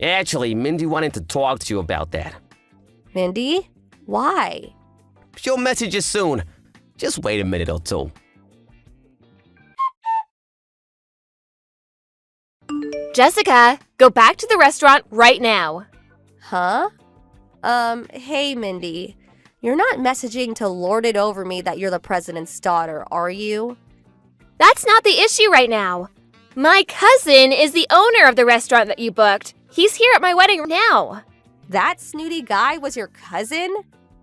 Actually, Mindy wanted to talk to you about that. Mindy? Why? She'll message you soon. Just wait a minute or two. Jessica, go back to the restaurant right now. Huh? Hey, Mindy. You're not messaging to lord it over me that you're the president's daughter, are you? That's not the issue right now. My cousin is the owner of the restaurant that you booked. He's here at my wedding now. That snooty guy was your cousin?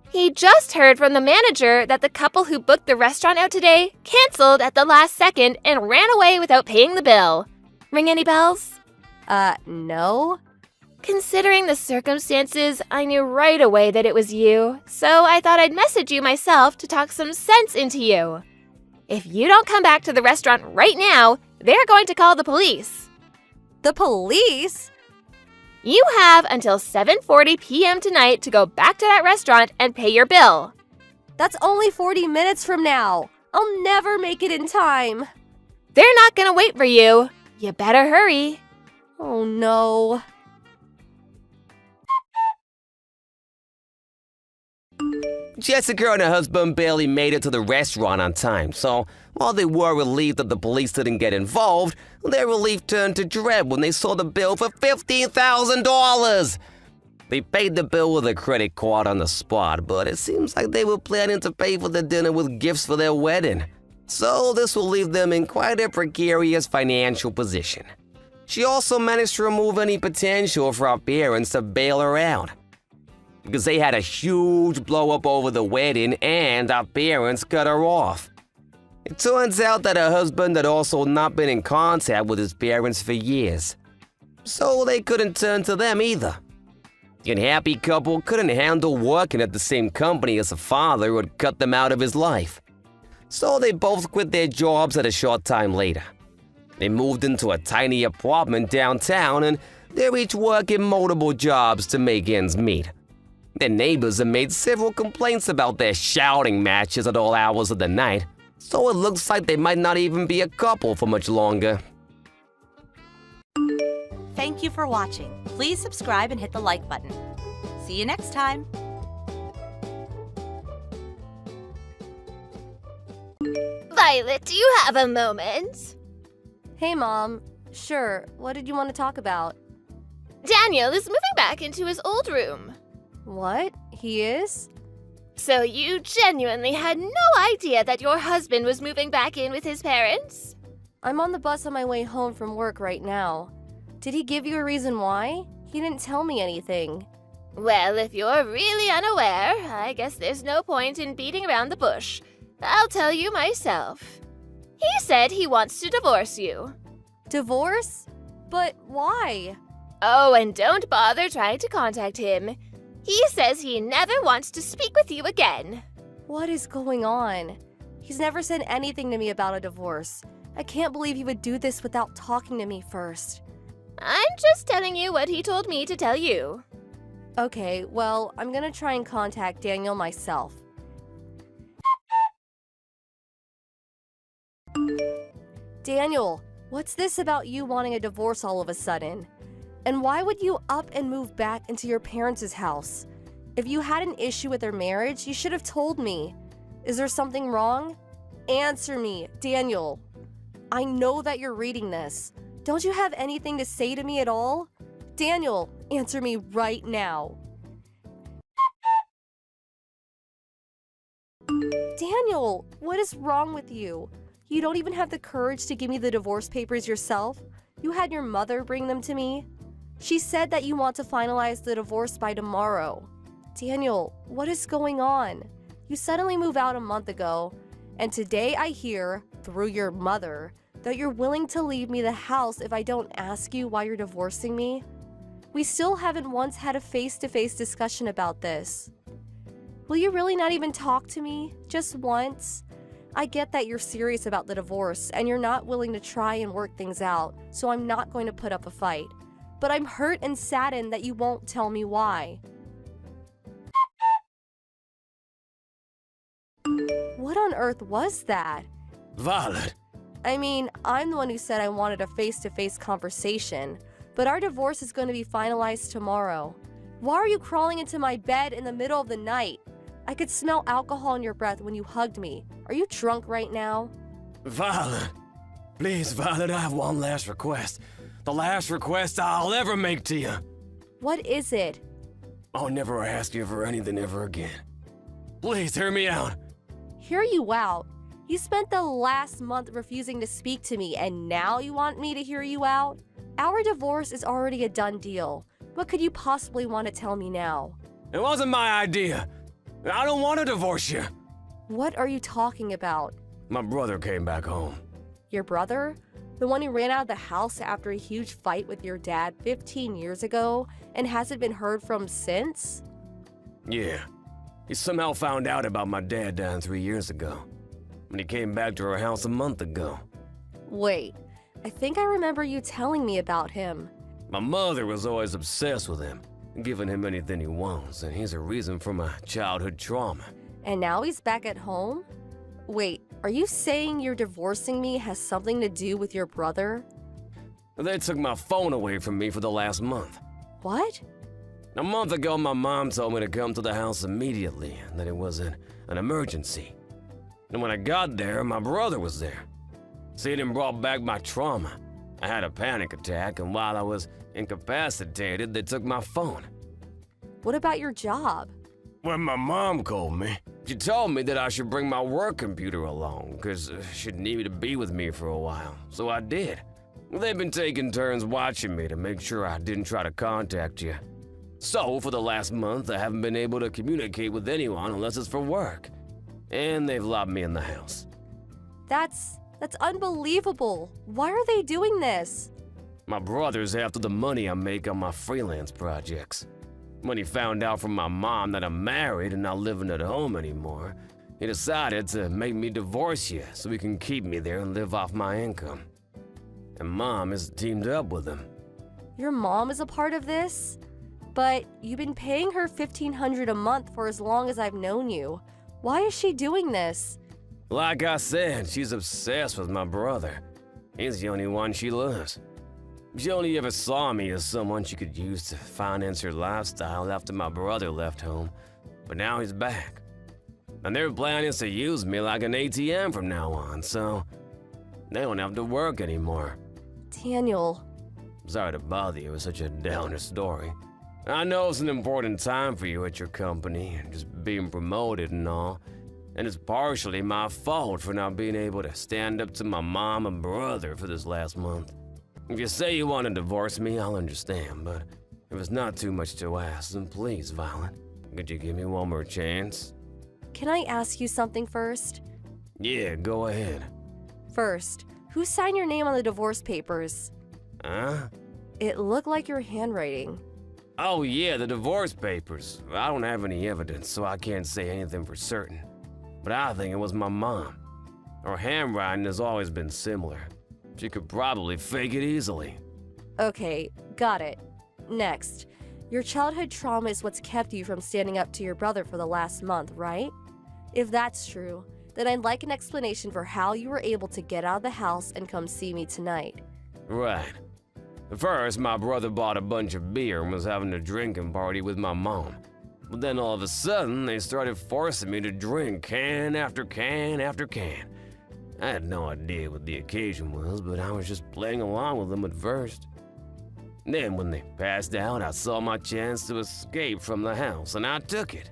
He just heard from the manager that the couple who booked the restaurant out today canceled at the last second and ran away without paying the bill. Ring any bells? No. Considering the circumstances, I knew right away that it was you, so I thought I'd message you myself to talk some sense into you. If you don't come back to the restaurant right now, they're going to call the police. The police? You have until 7:40 p.m. tonight to go back to that restaurant and pay your bill. That's only 40 minutes from now. I'll never make it in time. They're not going to wait for you. You better hurry. Oh no. Jessica and her husband barely made it to the restaurant on time, so while they were relieved that the police didn't get involved, their relief turned to dread when they saw the bill for $15,000. They paid the bill with a credit card on the spot, but it seems like they were planning to pay for the dinner with gifts for their wedding. So this will leave them in quite a precarious financial position. She also managed to remove any potential for our parents to bail her out, because they had a huge blow-up over the wedding and our parents cut her off. It turns out that her husband had also not been in contact with his parents for years, so they couldn't turn to them either. The unhappy couple couldn't handle working at the same company as the father who had cut them out of his life, so they both quit their jobs at a short time later. They moved into a tiny apartment downtown, and they're each working multiple jobs to make ends meet. Their neighbors have made several complaints about their shouting matches at all hours of the night, so it looks like they might not even be a couple for much longer. Thank you for watching. Please subscribe and hit the like button. See you next time. Violet, do you have a moment? Hey, Mom. Sure, what did you want to talk about? Daniel is moving back into his old room. What? He is? So you genuinely had no idea that your husband was moving back in with his parents? I'm on the bus on my way home from work right now. Did he give you a reason why? He didn't tell me anything. Well, if you're really unaware, I guess there's no point in beating around the bush. I'll tell you myself. He said he wants to divorce you. Divorce? But why? Oh, and don't bother trying to contact him. He says he never wants to speak with you again. What is going on? He's never said anything to me about a divorce. I can't believe he would do this without talking to me first. I'm just telling you what he told me to tell you. Okay, well, I'm gonna try and contact Daniel myself. Daniel, what's this about you wanting a divorce all of a sudden? And why would you up and move back into your parents' house? If you had an issue with their marriage, you should have told me. Is there something wrong? Answer me, Daniel. I know that you're reading this. Don't you have anything to say to me at all? Daniel, answer me right now. Daniel, what is wrong with you? You don't even have the courage to give me the divorce papers yourself? You had your mother bring them to me? She said that you want to finalize the divorce by tomorrow. Daniel, what is going on? You suddenly moved out a month ago, and today I hear, through your mother, that you're willing to leave me the house if I don't ask you why you're divorcing me? We still haven't once had a face-to-face discussion about this. Will you really not even talk to me? Just once? I get that you're serious about the divorce and you're not willing to try and work things out, so I'm not going to put up a fight. But I'm hurt and saddened that you won't tell me why. What on earth was that? Violet! I mean, I'm the one who said I wanted a face-to-face conversation, but our divorce is going to be finalized tomorrow. Why are you crawling into my bed in the middle of the night? I could smell alcohol in your breath when you hugged me. Are you drunk right now? Violet! Please, Violet, I have one last request. The last request I'll ever make to you. What is it? I'll never ask you for anything ever again. Please, hear me out. Hear you out? You spent the last month refusing to speak to me, and now you want me to hear you out? Our divorce is already a done deal. What could you possibly want to tell me now? It wasn't my idea. I don't want to divorce you. What are you talking about? My brother came back home. Your brother? The one who ran out of the house after a huge fight with your dad 15 years ago and hasn't been heard from since? Yeah. He somehow found out about my dad dying 3 years ago. When he came back to our house a month ago. Wait, I think I remember you telling me about him. My mother was always obsessed with him, giving him anything he wants, and he's a reason for my childhood trauma. And now he's back at home? Wait, are you saying you're divorcing me has something to do with your brother? They took my phone away from me for the last month. What? A month ago, my mom told me to come to the house immediately, and that it was an emergency. And when I got there, my brother was there. Seeing him brought back my trauma. I had a panic attack, and while I was incapacitated, they took my phone. What about your job? When my mom called me, she told me that I should bring my work computer along, because she'd need me to be with me for a while, so I did. They've been taking turns watching me to make sure I didn't try to contact you. So, for the last month, I haven't been able to communicate with anyone unless it's for work. And they've locked me in the house. That's unbelievable. Why are they doing this? My brother's after the money I make on my freelance projects. When he found out from my mom that I'm married and not living at home anymore, he decided to make me divorce you so he can keep me there and live off my income. And Mom is teamed up with him. Your mom is a part of this? But you've been paying her $1,500 a month for as long as I've known you. Why is she doing this? Like I said, she's obsessed with my brother. He's the only one she loves. She only ever saw me as someone she could use to finance her lifestyle after my brother left home, but now he's back. And their plan is to use me like an ATM from now on, so they don't have to work anymore. Daniel. Sorry to bother you with such a downer story. I know it's an important time for you at your company, and just being promoted and all, and it's partially my fault for not being able to stand up to my mom and brother for this last month. If you say you want to divorce me, I'll understand, but if it's not too much to ask, then please, Violet, could you give me one more chance? Can I ask you something first? Yeah, go ahead. First, who signed your name on the divorce papers? Huh? It looked like your handwriting. Oh yeah, the divorce papers. I don't have any evidence, so I can't say anything for certain. But I think it was my mom. Her handwriting has always been similar. She could probably fake it easily. Okay, got it. Next, your childhood trauma is what's kept you from standing up to your brother for the last month, right? If that's true, then I'd like an explanation for how you were able to get out of the house and come see me tonight. Right. First, my brother bought a bunch of beer and was having a drinking party with my mom. But then all of a sudden, they started forcing me to drink can after can after can. I had no idea what the occasion was, but I was just playing along with them at first. Then when they passed out, I saw my chance to escape from the house, and I took it.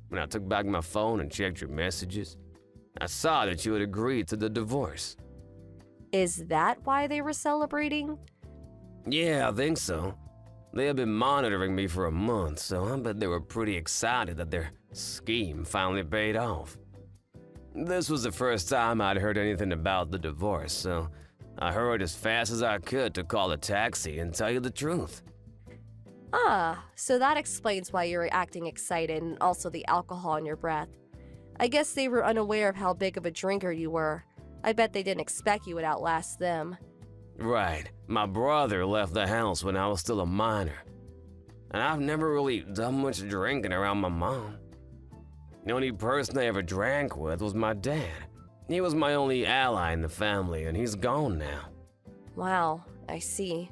When I took back my phone and checked your messages, I saw that you had agreed to the divorce. Is that why they were celebrating? Yeah, I think so. They had been monitoring me for a month, so I bet they were pretty excited that their scheme finally paid off. This was the first time I'd heard anything about the divorce, so I hurried as fast as I could to call a taxi and tell you the truth. Ah, so that explains why you were acting excited and also the alcohol in your breath. I guess they were unaware of how big of a drinker you were. I bet they didn't expect you would outlast them. Right. My brother left the house when I was still a minor. And I've never really done much drinking around my mom. The only person I ever drank with was my dad. He was my only ally in the family, and he's gone now. Wow, I see.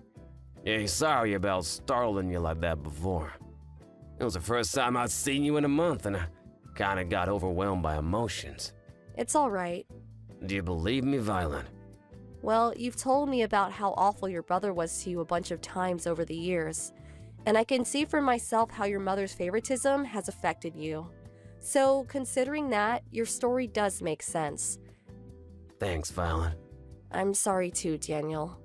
Yeah, sorry about startling you like that before. It was the first time I'd seen you in a month, and I kinda got overwhelmed by emotions. It's all right. Do you believe me, Violet? Well, you've told me about how awful your brother was to you a bunch of times over the years, and I can see for myself how your mother's favoritism has affected you. So, considering that, your story does make sense. Thanks, Violet. I'm sorry too, Daniel.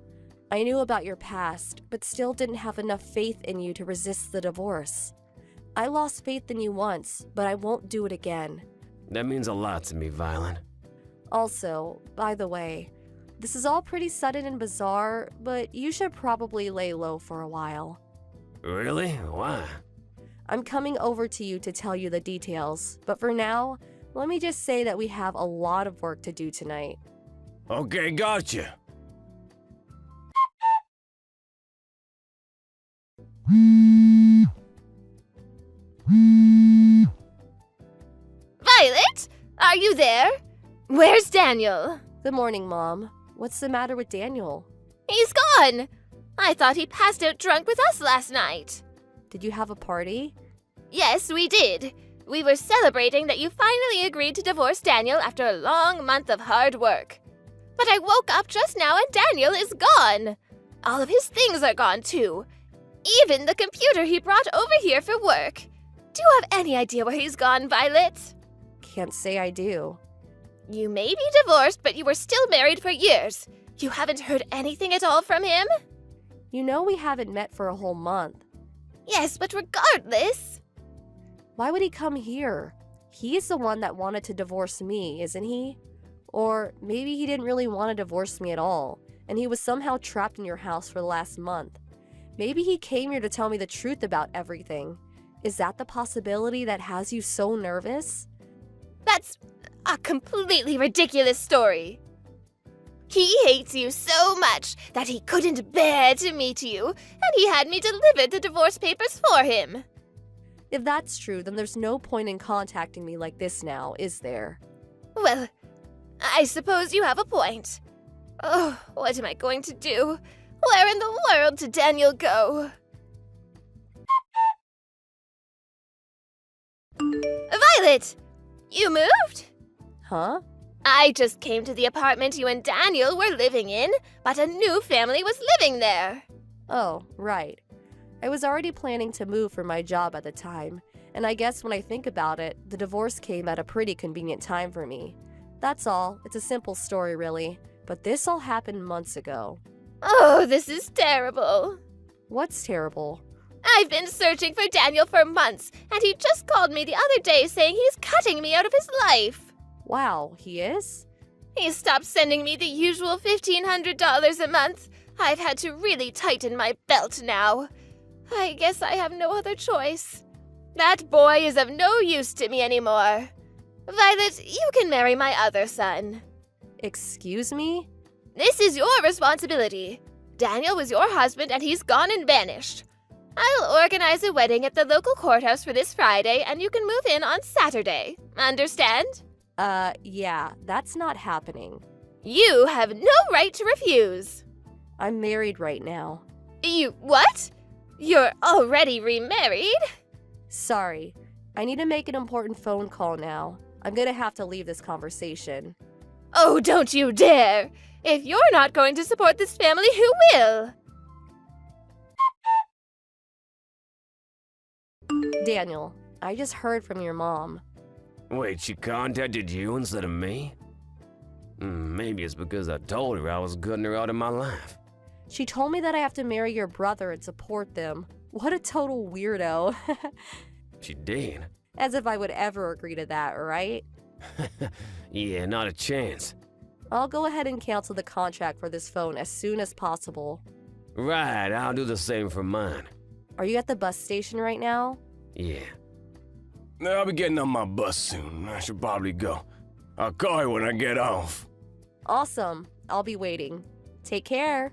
I knew about your past, but still didn't have enough faith in you to resist the divorce. I lost faith in you once, but I won't do it again. That means a lot to me, Violet. Also, by the way, this is all pretty sudden and bizarre, but you should probably lay low for a while. Really? Why? I'm coming over to you to tell you the details, but for now, let me just say that we have a lot of work to do tonight. Okay, gotcha. Violet? Are you there? Where's Daniel? Good morning, Mom. What's the matter with Daniel? He's gone! I thought he passed out drunk with us last night. Did you have a party? Yes, we did. We were celebrating that you finally agreed to divorce Daniel after a long month of hard work. But I woke up just now and Daniel is gone. All of his things are gone too. Even the computer he brought over here for work. Do you have any idea where he's gone, Violet? Can't say I do. You may be divorced, but you were still married for years. You haven't heard anything at all from him? You know we haven't met for a whole month. Yes, but regardless. Why would he come here? He's the one that wanted to divorce me, isn't he? Or maybe he didn't really want to divorce me at all, and he was somehow trapped in your house for the last month. Maybe he came here to tell me the truth about everything. Is that the possibility that has you so nervous? That's a completely ridiculous story. He hates you so much that he couldn't bear to meet you, and he had me deliver the divorce papers for him. If that's true, then there's no point in contacting me like this now, is there? Well, I suppose you have a point. Oh, what am I going to do? Where in the world did Daniel go? Violet! You moved? Huh? I just came to the apartment you and Daniel were living in, but a new family was living there. Oh, right. I was already planning to move for my job at the time, and I guess when I think about it, the divorce came at a pretty convenient time for me. That's all. It's a simple story, really. But this all happened months ago. Oh, this is terrible. What's terrible? I've been searching for Daniel for months, and he just called me the other day saying he's cutting me out of his life. Wow, he is? He stopped sending me the usual $1,500 a month. I've had to really tighten my belt now. I guess I have no other choice. That boy is of no use to me anymore. Violet, you can marry my other son. Excuse me? This is your responsibility. Daniel was your husband and he's gone and vanished. I'll organize a wedding at the local courthouse for this Friday and you can move in on Saturday. Understand? Yeah, that's not happening. You have no right to refuse. I'm married right now. You what? You're already remarried? Sorry, I need to make an important phone call now. I'm gonna have to leave this conversation. Oh, don't you dare! If you're not going to support this family, who will? Daniel, I just heard from your mom. Wait, she contacted you instead of me? Maybe it's because I told her I was cutting her out of my life. She told me that I have to marry your brother and support them. What a total weirdo. She did? As if I would ever agree to that, right? Yeah, not a chance. I'll go ahead and cancel the contract for this phone as soon as possible. Right, I'll do the same for mine. Are you at the bus station right now? Yeah. I'll be getting on my bus soon. I should probably go. I'll call you when I get off. Awesome. I'll be waiting. Take care.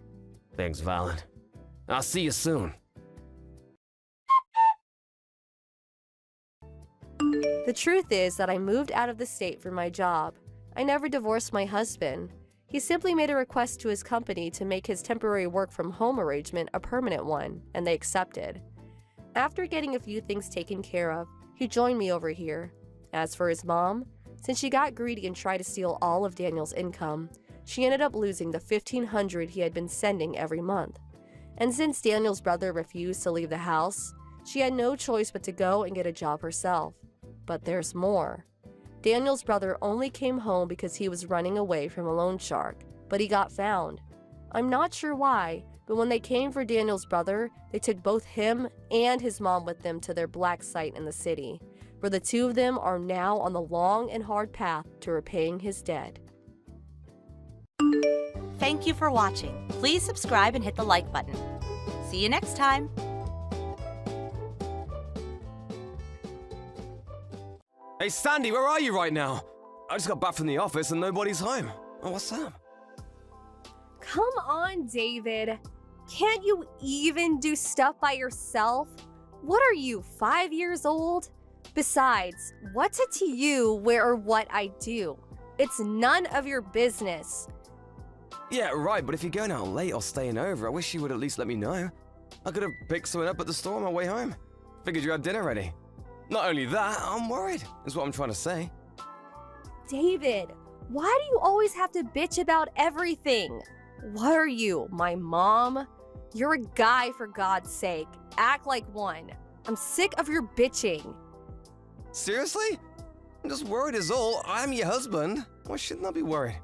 Thanks, Violet. I'll see you soon. The truth is that I moved out of the state for my job. I never divorced my husband. He simply made a request to his company to make his temporary work from home arrangement a permanent one, and they accepted. After getting a few things taken care of, he joined me over here. As for his mom, since she got greedy and tried to steal all of Daniel's income, she ended up losing the $1,500 he had been sending every month. And since Daniel's brother refused to leave the house, she had no choice but to go and get a job herself. But there's more. Daniel's brother only came home because he was running away from a loan shark, but he got found. I'm not sure why, but when they came for Daniel's brother, they took both him and his mom with them to their black site in the city, where the two of them are now on the long and hard path to repaying his debt. Thank you for watching. Please subscribe and hit the like button. See you next time. Hey, Sandy, where are you right now? I just got back from the office and nobody's home. Oh, what's up? Come on, David. Can't you even do stuff by yourself? What are you, 5 years old? Besides, what's it to you where or what I do? It's none of your business. Yeah, right, but if you're going out late or staying over, I wish you would at least let me know. I could have picked something up at the store on my way home. Figured you had dinner ready. Not only that, I'm worried, is what I'm trying to say. David, why do you always have to bitch about everything? What are you, my mom? You're a guy, for God's sake. Act like one. I'm sick of your bitching. Seriously? I'm just worried is all. I'm your husband. Why shouldn't I be worried?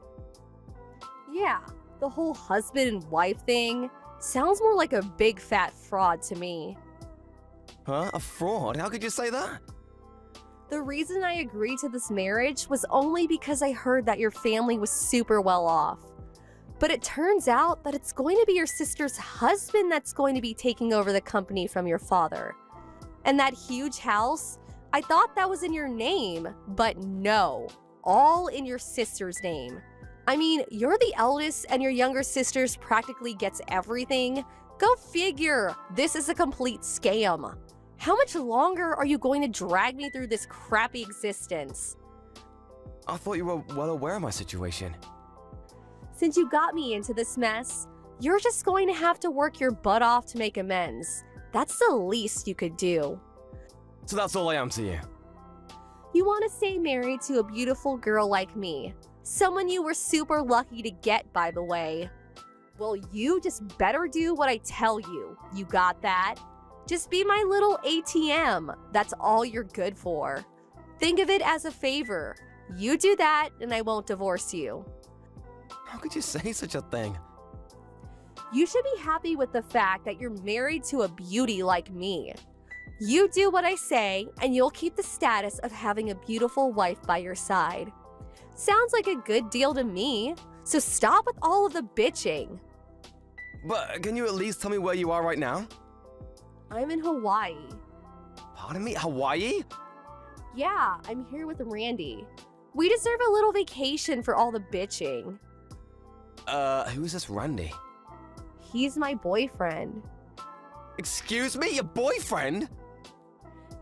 Yeah, the whole husband and wife thing sounds more like a big fat fraud to me. Huh? A fraud? How could you say that? The reason I agreed to this marriage was only because I heard that your family was super well off. But it turns out that it's going to be your sister's husband that's going to be taking over the company from your father. And that huge house, I thought that was in your name, but no, all in your sister's name. I mean, you're the eldest and your younger sister's practically gets everything. Go figure, this is a complete scam. How much longer are you going to drag me through this crappy existence? I thought you were well aware of my situation. Since you got me into this mess, you're just going to have to work your butt off to make amends. That's the least you could do. So that's all I am to you. You want to stay married to a beautiful girl like me. Someone you were super lucky to get, by the way. Well, you just better do what I tell you. You got that? Just be my little ATM. That's all you're good for. Think of it as a favor. You do that and I won't divorce you. How could you say such a thing? You should be happy with the fact that you're married to a beauty like me. You do what I say and you'll keep the status of having a beautiful wife by your side. Sounds like a good deal to me. So stop with all of the bitching. But can you at least tell me where you are right now? I'm in Hawaii. Pardon me? Hawaii? Yeah, I'm here with Randy. We deserve a little vacation for all the bitching. Who is this Randy? He's my boyfriend. Excuse me, your boyfriend?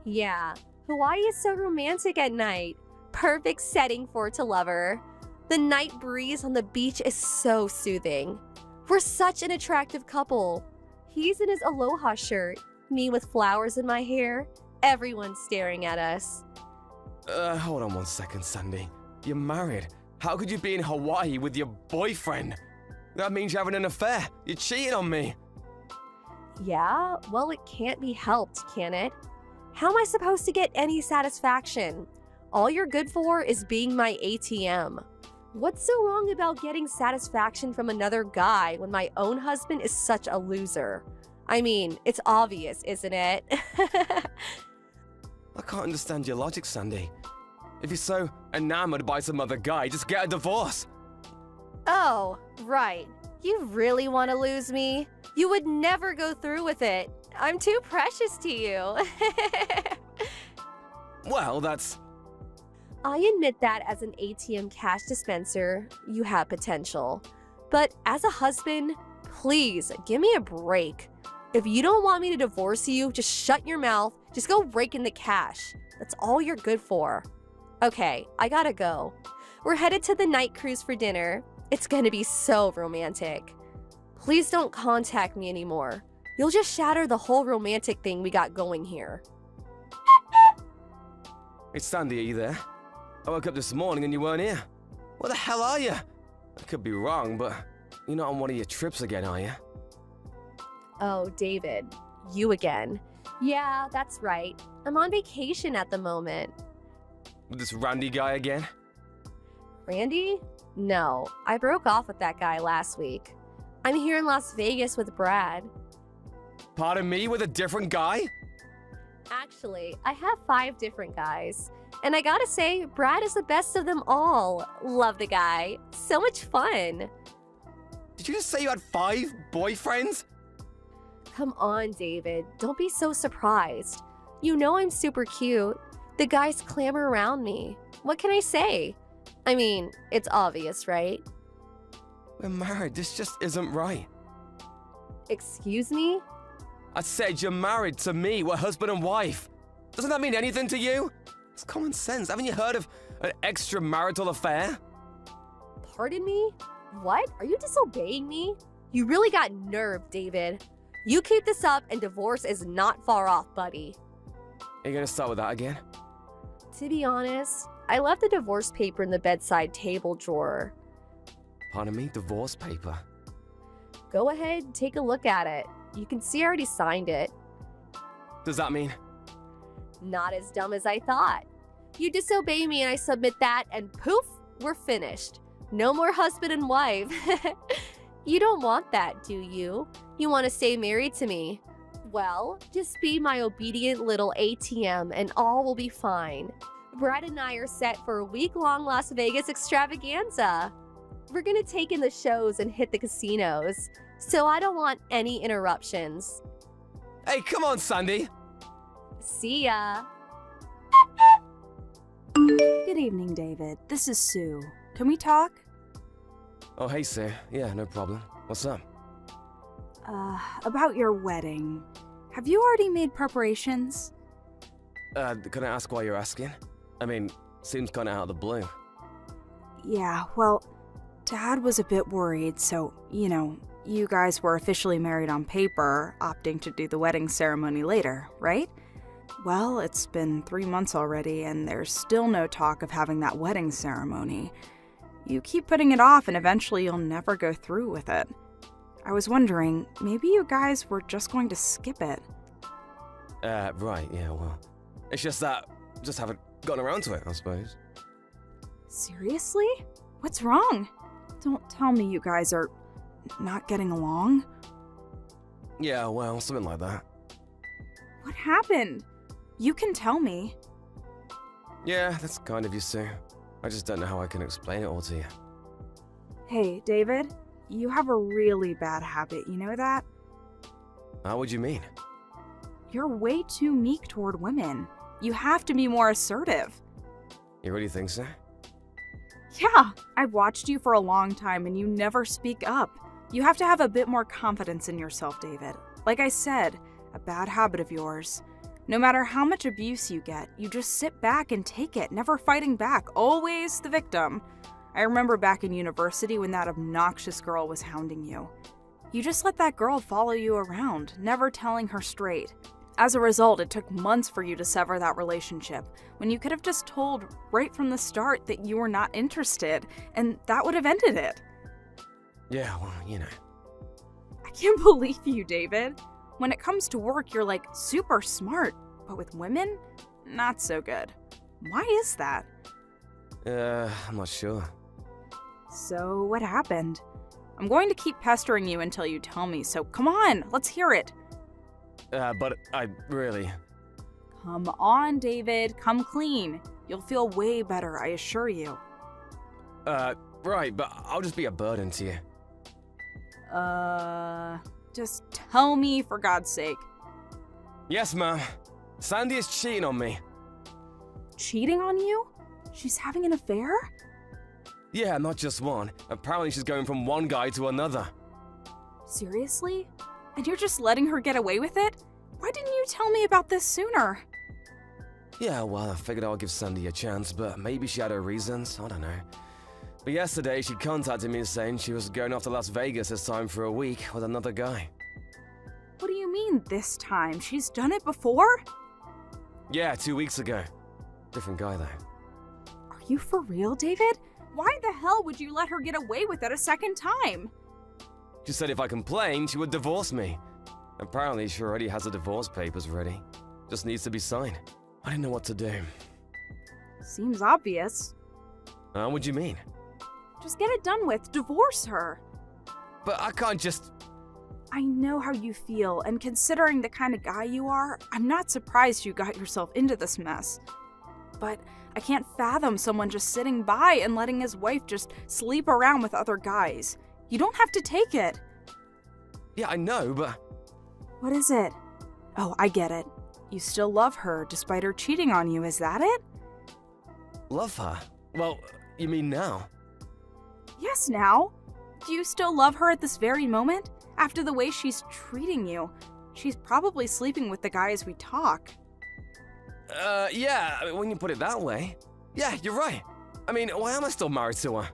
Yeah, Hawaii is so romantic at night. Perfect setting for it to lover. The night breeze on the beach is so soothing. We're such an attractive couple. He's in his aloha shirt, me with flowers in my hair, everyone staring at us. Hold on one second, Sandy. You're married. How could you be in Hawaii with your boyfriend? That means you're having an affair. You're cheating on me. Yeah, well, it can't be helped, can it? How am I supposed to get any satisfaction? All you're good for is being my ATM. What's so wrong about getting satisfaction from another guy when my own husband is such a loser? I mean, it's obvious, isn't it? I can't understand your logic, Sandy. If you're so enamored by some other guy, just get a divorce. Oh, right. You really want to lose me? You would never go through with it. I'm too precious to you. Well, that's... I admit that as an ATM cash dispenser, you have potential. But as a husband, please give me a break. If you don't want me to divorce you, just shut your mouth. Just go rake in the cash. That's all you're good for. Okay, I gotta go. We're headed to the night cruise for dinner. It's gonna be so romantic. Please don't contact me anymore. You'll just shatter the whole romantic thing we got going here. Hey, Sandy, are you there? I woke up this morning and you weren't here. Where the hell are you? I could be wrong, but you're not on one of your trips again, are you? Oh, David, you again. Yeah, that's right. I'm on vacation at the moment. With this Randy guy again? Randy? No, I broke off with that guy last week. I'm here in Las Vegas with Brad. Pardon me, with a different guy? Actually, I have 5 different guys. And I gotta say, Brad is the best of them all. Love the guy. So much fun. Did you just say you had 5 boyfriends? Come on, David. Don't be so surprised. You know I'm super cute. The guys clamor around me. What can I say? I mean, it's obvious, right? We're married. This just isn't right. Excuse me? I said you're married to me. We're husband and wife. Doesn't that mean anything to you? It's common sense. Haven't you heard of an extramarital affair? Pardon me? What? Are you disobeying me? You really got nerve, David. You keep this up and divorce is not far off, buddy. Are you gonna start with that again? To be honest, I left the divorce paper in the bedside table drawer. Pardon me? Divorce paper? Go ahead and take a look at it. You can see I already signed it. Does that mean? Not as dumb as I thought. You disobey me and I submit that and poof, we're finished. No more husband and wife. You don't want that, do you? You want to stay married to me? Well, just be my obedient little ATM and all will be fine. Brad and I are set for a week-long Las Vegas extravaganza. We're gonna take in the shows and hit the casinos, so I don't want any interruptions. Hey, come on, Sandy! See ya! Good evening, David. This is Sue. Can we talk? Oh, hey, Sue. Yeah, no problem. What's up? About your wedding. Have you already made preparations? Can I ask why you're asking? I mean, seems kinda out of the blue. Yeah, well, Dad was a bit worried, so, you guys were officially married on paper, opting to do the wedding ceremony later, right? Well, it's been 3 months already, and there's still no talk of having that wedding ceremony. You keep putting it off, and eventually you'll never go through with it. I was wondering, maybe you guys were just going to skip it. Right, yeah, well. It's just that, just haven't gotten around to it, I suppose. Seriously? What's wrong? Don't tell me you guys are not getting along. Yeah, well, something like that. What happened? You can tell me. Yeah, that's kind of you, Sue. I just don't know how I can explain it all to you. Hey, David, you have a really bad habit, you know that? How would you mean? You're way too meek toward women. You have to be more assertive. You really think so? Yeah, I've watched you for a long time and you never speak up. You have to have a bit more confidence in yourself, David. Like I said, a bad habit of yours. No matter how much abuse you get, you just sit back and take it, never fighting back, always the victim. I remember back in university when that obnoxious girl was hounding you. You just let that girl follow you around, never telling her straight. As a result, it took months for you to sever that relationship, when you could have just told right from the start that you were not interested, and that would have ended it. Yeah, well, you know. I can't believe you, David. When it comes to work, you're like super smart, but with women, not so good. Why is that? I'm not sure. So, what happened? I'm going to keep pestering you until you tell me, so come on, let's hear it. But I really... Come on, David, come clean. You'll feel way better, I assure you. Right, but I'll just be a burden to you. Just tell me for God's sake. Yes, ma'am. Sandy is cheating on me. Cheating on you? She's having an affair? Yeah, not just one. Apparently she's going from one guy to another. Seriously? And you're just letting her get away with it? Why didn't you tell me about this sooner? Yeah, well, I figured I'll give Sandy a chance, but maybe she had her reasons, I don't know. But yesterday, she contacted me saying she was going off to Las Vegas this time for a week with another guy. What do you mean, this time? She's done it before? Yeah, 2 weeks ago. Different guy, though. Are you for real, David? Why the hell would you let her get away with it a second time? She said if I complained, she would divorce me. Apparently, she already has the divorce papers ready. Just needs to be signed. I didn't know what to do. Seems obvious. What do you mean? Just get it done with. Divorce her. But I can't just... I know how you feel, and considering the kind of guy you are, I'm not surprised you got yourself into this mess. But I can't fathom someone just sitting by and letting his wife just sleep around with other guys. You don't have to take it. Yeah, I know, but... What is it? Oh, I get it. You still love her despite her cheating on you, is that it? Love her? Well, you mean now? Yes, now. Do you still love her at this very moment? After the way she's treating you, she's probably sleeping with the guy as we talk. Yeah, I mean, when you put it that way. Yeah, you're right. I mean, why am I still married to her?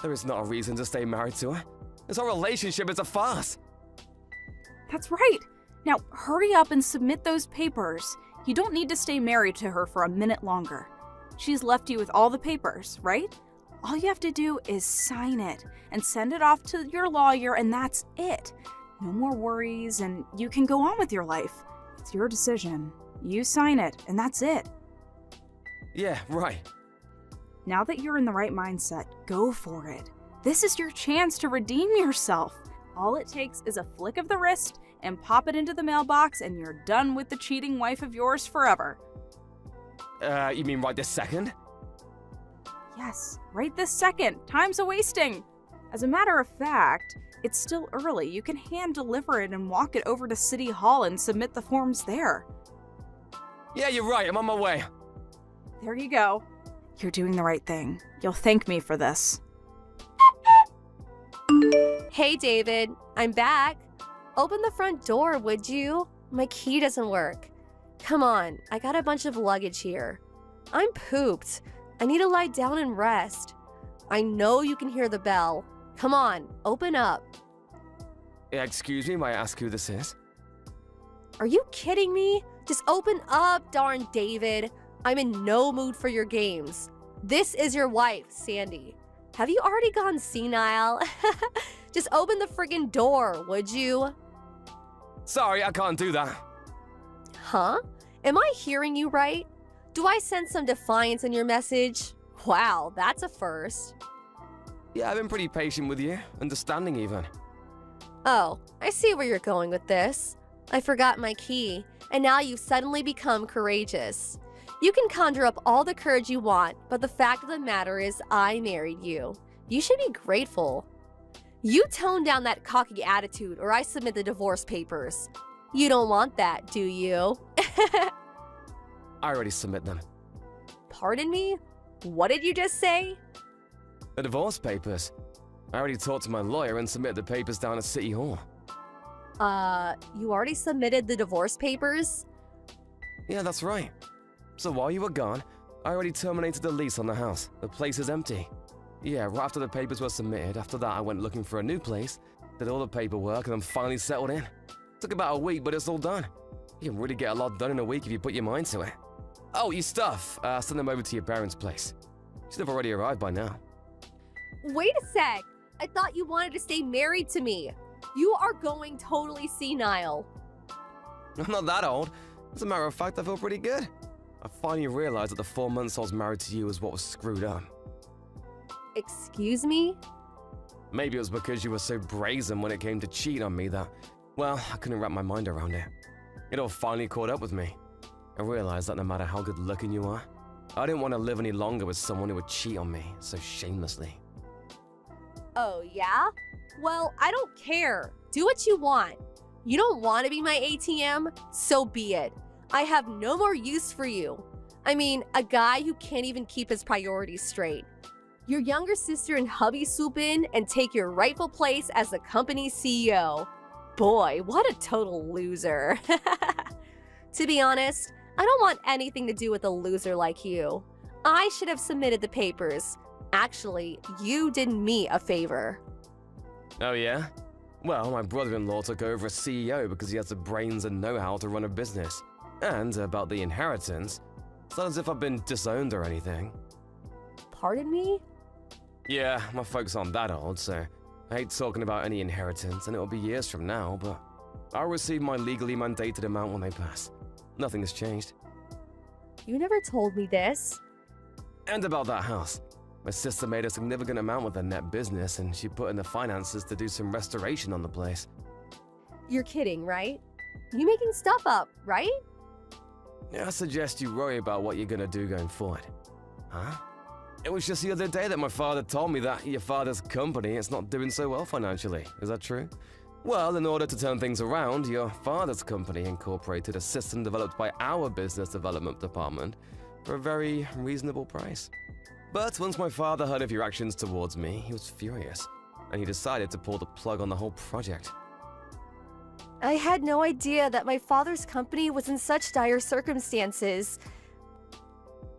There is not a reason to stay married to her. This whole relationship is a farce. That's right. Now, hurry up and submit those papers. You don't need to stay married to her for a minute longer. She's left you with all the papers, right? All you have to do is sign it and send it off to your lawyer, and that's it. No more worries, and you can go on with your life. It's your decision. You sign it, and that's it. Yeah, right. Now that you're in the right mindset, go for it. This is your chance to redeem yourself. All it takes is a flick of the wrist and pop it into the mailbox, and you're done with the cheating wife of yours forever. You mean right this second? Yes, right this second. Time's a-wasting. As a matter of fact, it's still early. You can hand deliver it and walk it over to City Hall and submit the forms there. Yeah, you're right. I'm on my way. There you go. You're doing the right thing. You'll thank me for this. Hey, David. I'm back. Open the front door, would you? My key doesn't work. Come on, I got a bunch of luggage here. I'm pooped. I need to lie down and rest. I know you can hear the bell. Come on, open up. Excuse me, may I ask who this is? Are you kidding me? Just open up, darn David. I'm in no mood for your games. This is your wife, Sandy. Have you already gone senile? Just open the friggin' door, would you? Sorry, I can't do that. Huh? Am I hearing you right? Do I sense some defiance in your message? Wow, that's a first. Yeah, I've been pretty patient with you, understanding even. Oh, I see where you're going with this. I forgot my key, and now you've suddenly become courageous. You can conjure up all the courage you want, but the fact of the matter is I married you. You should be grateful. You tone down that cocky attitude or I submit the divorce papers. You don't want that, do you? I already submit them. Pardon me? What did you just say? The divorce papers. I already talked to my lawyer and submitted the papers down at City Hall. You already submitted the divorce papers? Yeah, that's right. So while you were gone, I already terminated the lease on the house. The place is empty. Yeah, right after the papers were submitted, after that I went looking for a new place, did all the paperwork, and I'm finally settled in. Took about a week, but it's all done. You can really get a lot done in a week if you put your mind to it. Oh, your stuff. Send them over to your parents' place. Should have already arrived by now. Wait a sec! I thought you wanted to stay married to me. You are going totally senile. I'm not that old. As a matter of fact, I feel pretty good. I finally realized that the 4 months I was married to you was what was screwed up. Excuse me? Maybe it was because you were so brazen when it came to cheat on me that, well, I couldn't wrap my mind around it. It all finally caught up with me. I realized that no matter how good looking you are, I didn't want to live any longer with someone who would cheat on me so shamelessly. Oh, yeah? Well, I don't care. Do what you want. You don't want to be my ATM? So be it. I have no more use for you. I mean, a guy who can't even keep his priorities straight. Your younger sister and hubby swoop in and take your rightful place as the company's CEO. Boy, what a total loser. To be honest, I don't want anything to do with a loser like you. I should have submitted the papers. Actually, you did me a favor. Oh yeah? Well, my brother-in-law took over as CEO because he has the brains and know-how to run a business. And about the inheritance, it's not as if I've been disowned or anything. Pardon me? Yeah, my folks aren't that old, so I hate talking about any inheritance, and it'll be years from now, but I'll receive my legally mandated amount when they pass. Nothing has changed. You never told me this. And about that house. My sister made a significant amount with her net business, and she put in the finances to do some restoration on the place. You're kidding, right? You making stuff up, right? Yeah, I suggest you worry about what you're gonna do going forward. Huh? It was just the other day that my father told me that your father's company is not doing so well financially. Is that true? Well, in order to turn things around, your father's company incorporated a system developed by our business development department for a very reasonable price. But once my father heard of your actions towards me, he was furious, and he decided to pull the plug on the whole project. I had no idea that my father's company was in such dire circumstances.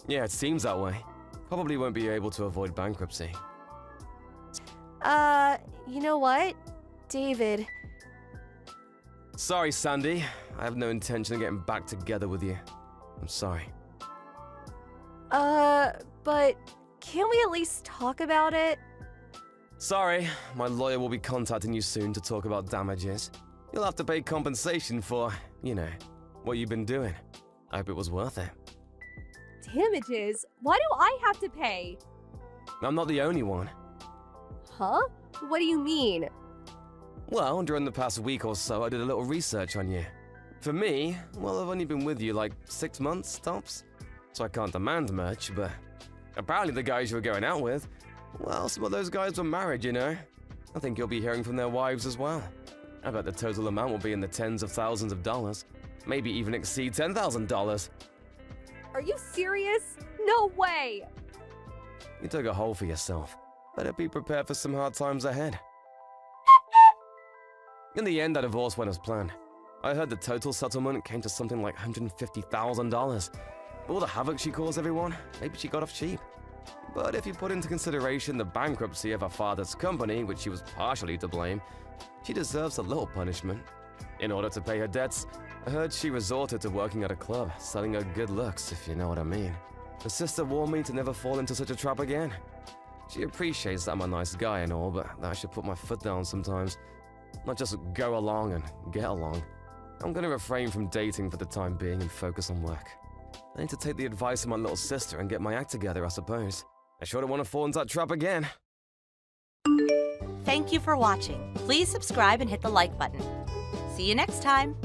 Yeah, it seems that way. Probably won't be able to avoid bankruptcy. You know what? David. Sorry, Sandy. I have no intention of getting back together with you. I'm sorry. But can't we at least talk about it? Sorry, my lawyer will be contacting you soon to talk about damages. You'll have to pay compensation for, you know, what you've been doing. I hope it was worth it. Damages? Why do I have to pay? I'm not the only one. Huh? What do you mean? Well, during the past week or so, I did a little research on you. For me, well, I've only been with you like 6 months, tops. So I can't demand much, but apparently the guys you were going out with, well, some of those guys were married, you know. I think you'll be hearing from their wives as well. I bet the total amount will be in the tens of thousands of dollars. Maybe even exceed $10,000. Are you serious? No way! You dug a hole for yourself. Better be prepared for some hard times ahead. In the end, that divorce went as planned. I heard the total settlement came to something like $150,000. All the havoc she caused everyone, maybe she got off cheap. But if you put into consideration the bankruptcy of her father's company, which she was partially to blame, she deserves a little punishment. In order to pay her debts, I heard she resorted to working at a club, selling her good looks, if you know what I mean. Her sister warned me to never fall into such a trap again. She appreciates that I'm a nice guy and all, but that I should put my foot down sometimes. Not just go along and get along. I'm gonna refrain from dating for the time being and focus on work. I need to take the advice of my little sister and get my act together, I suppose. I sure don't want to fall into that trap again. Thank you for watching. Please subscribe and hit the like button. See you next time.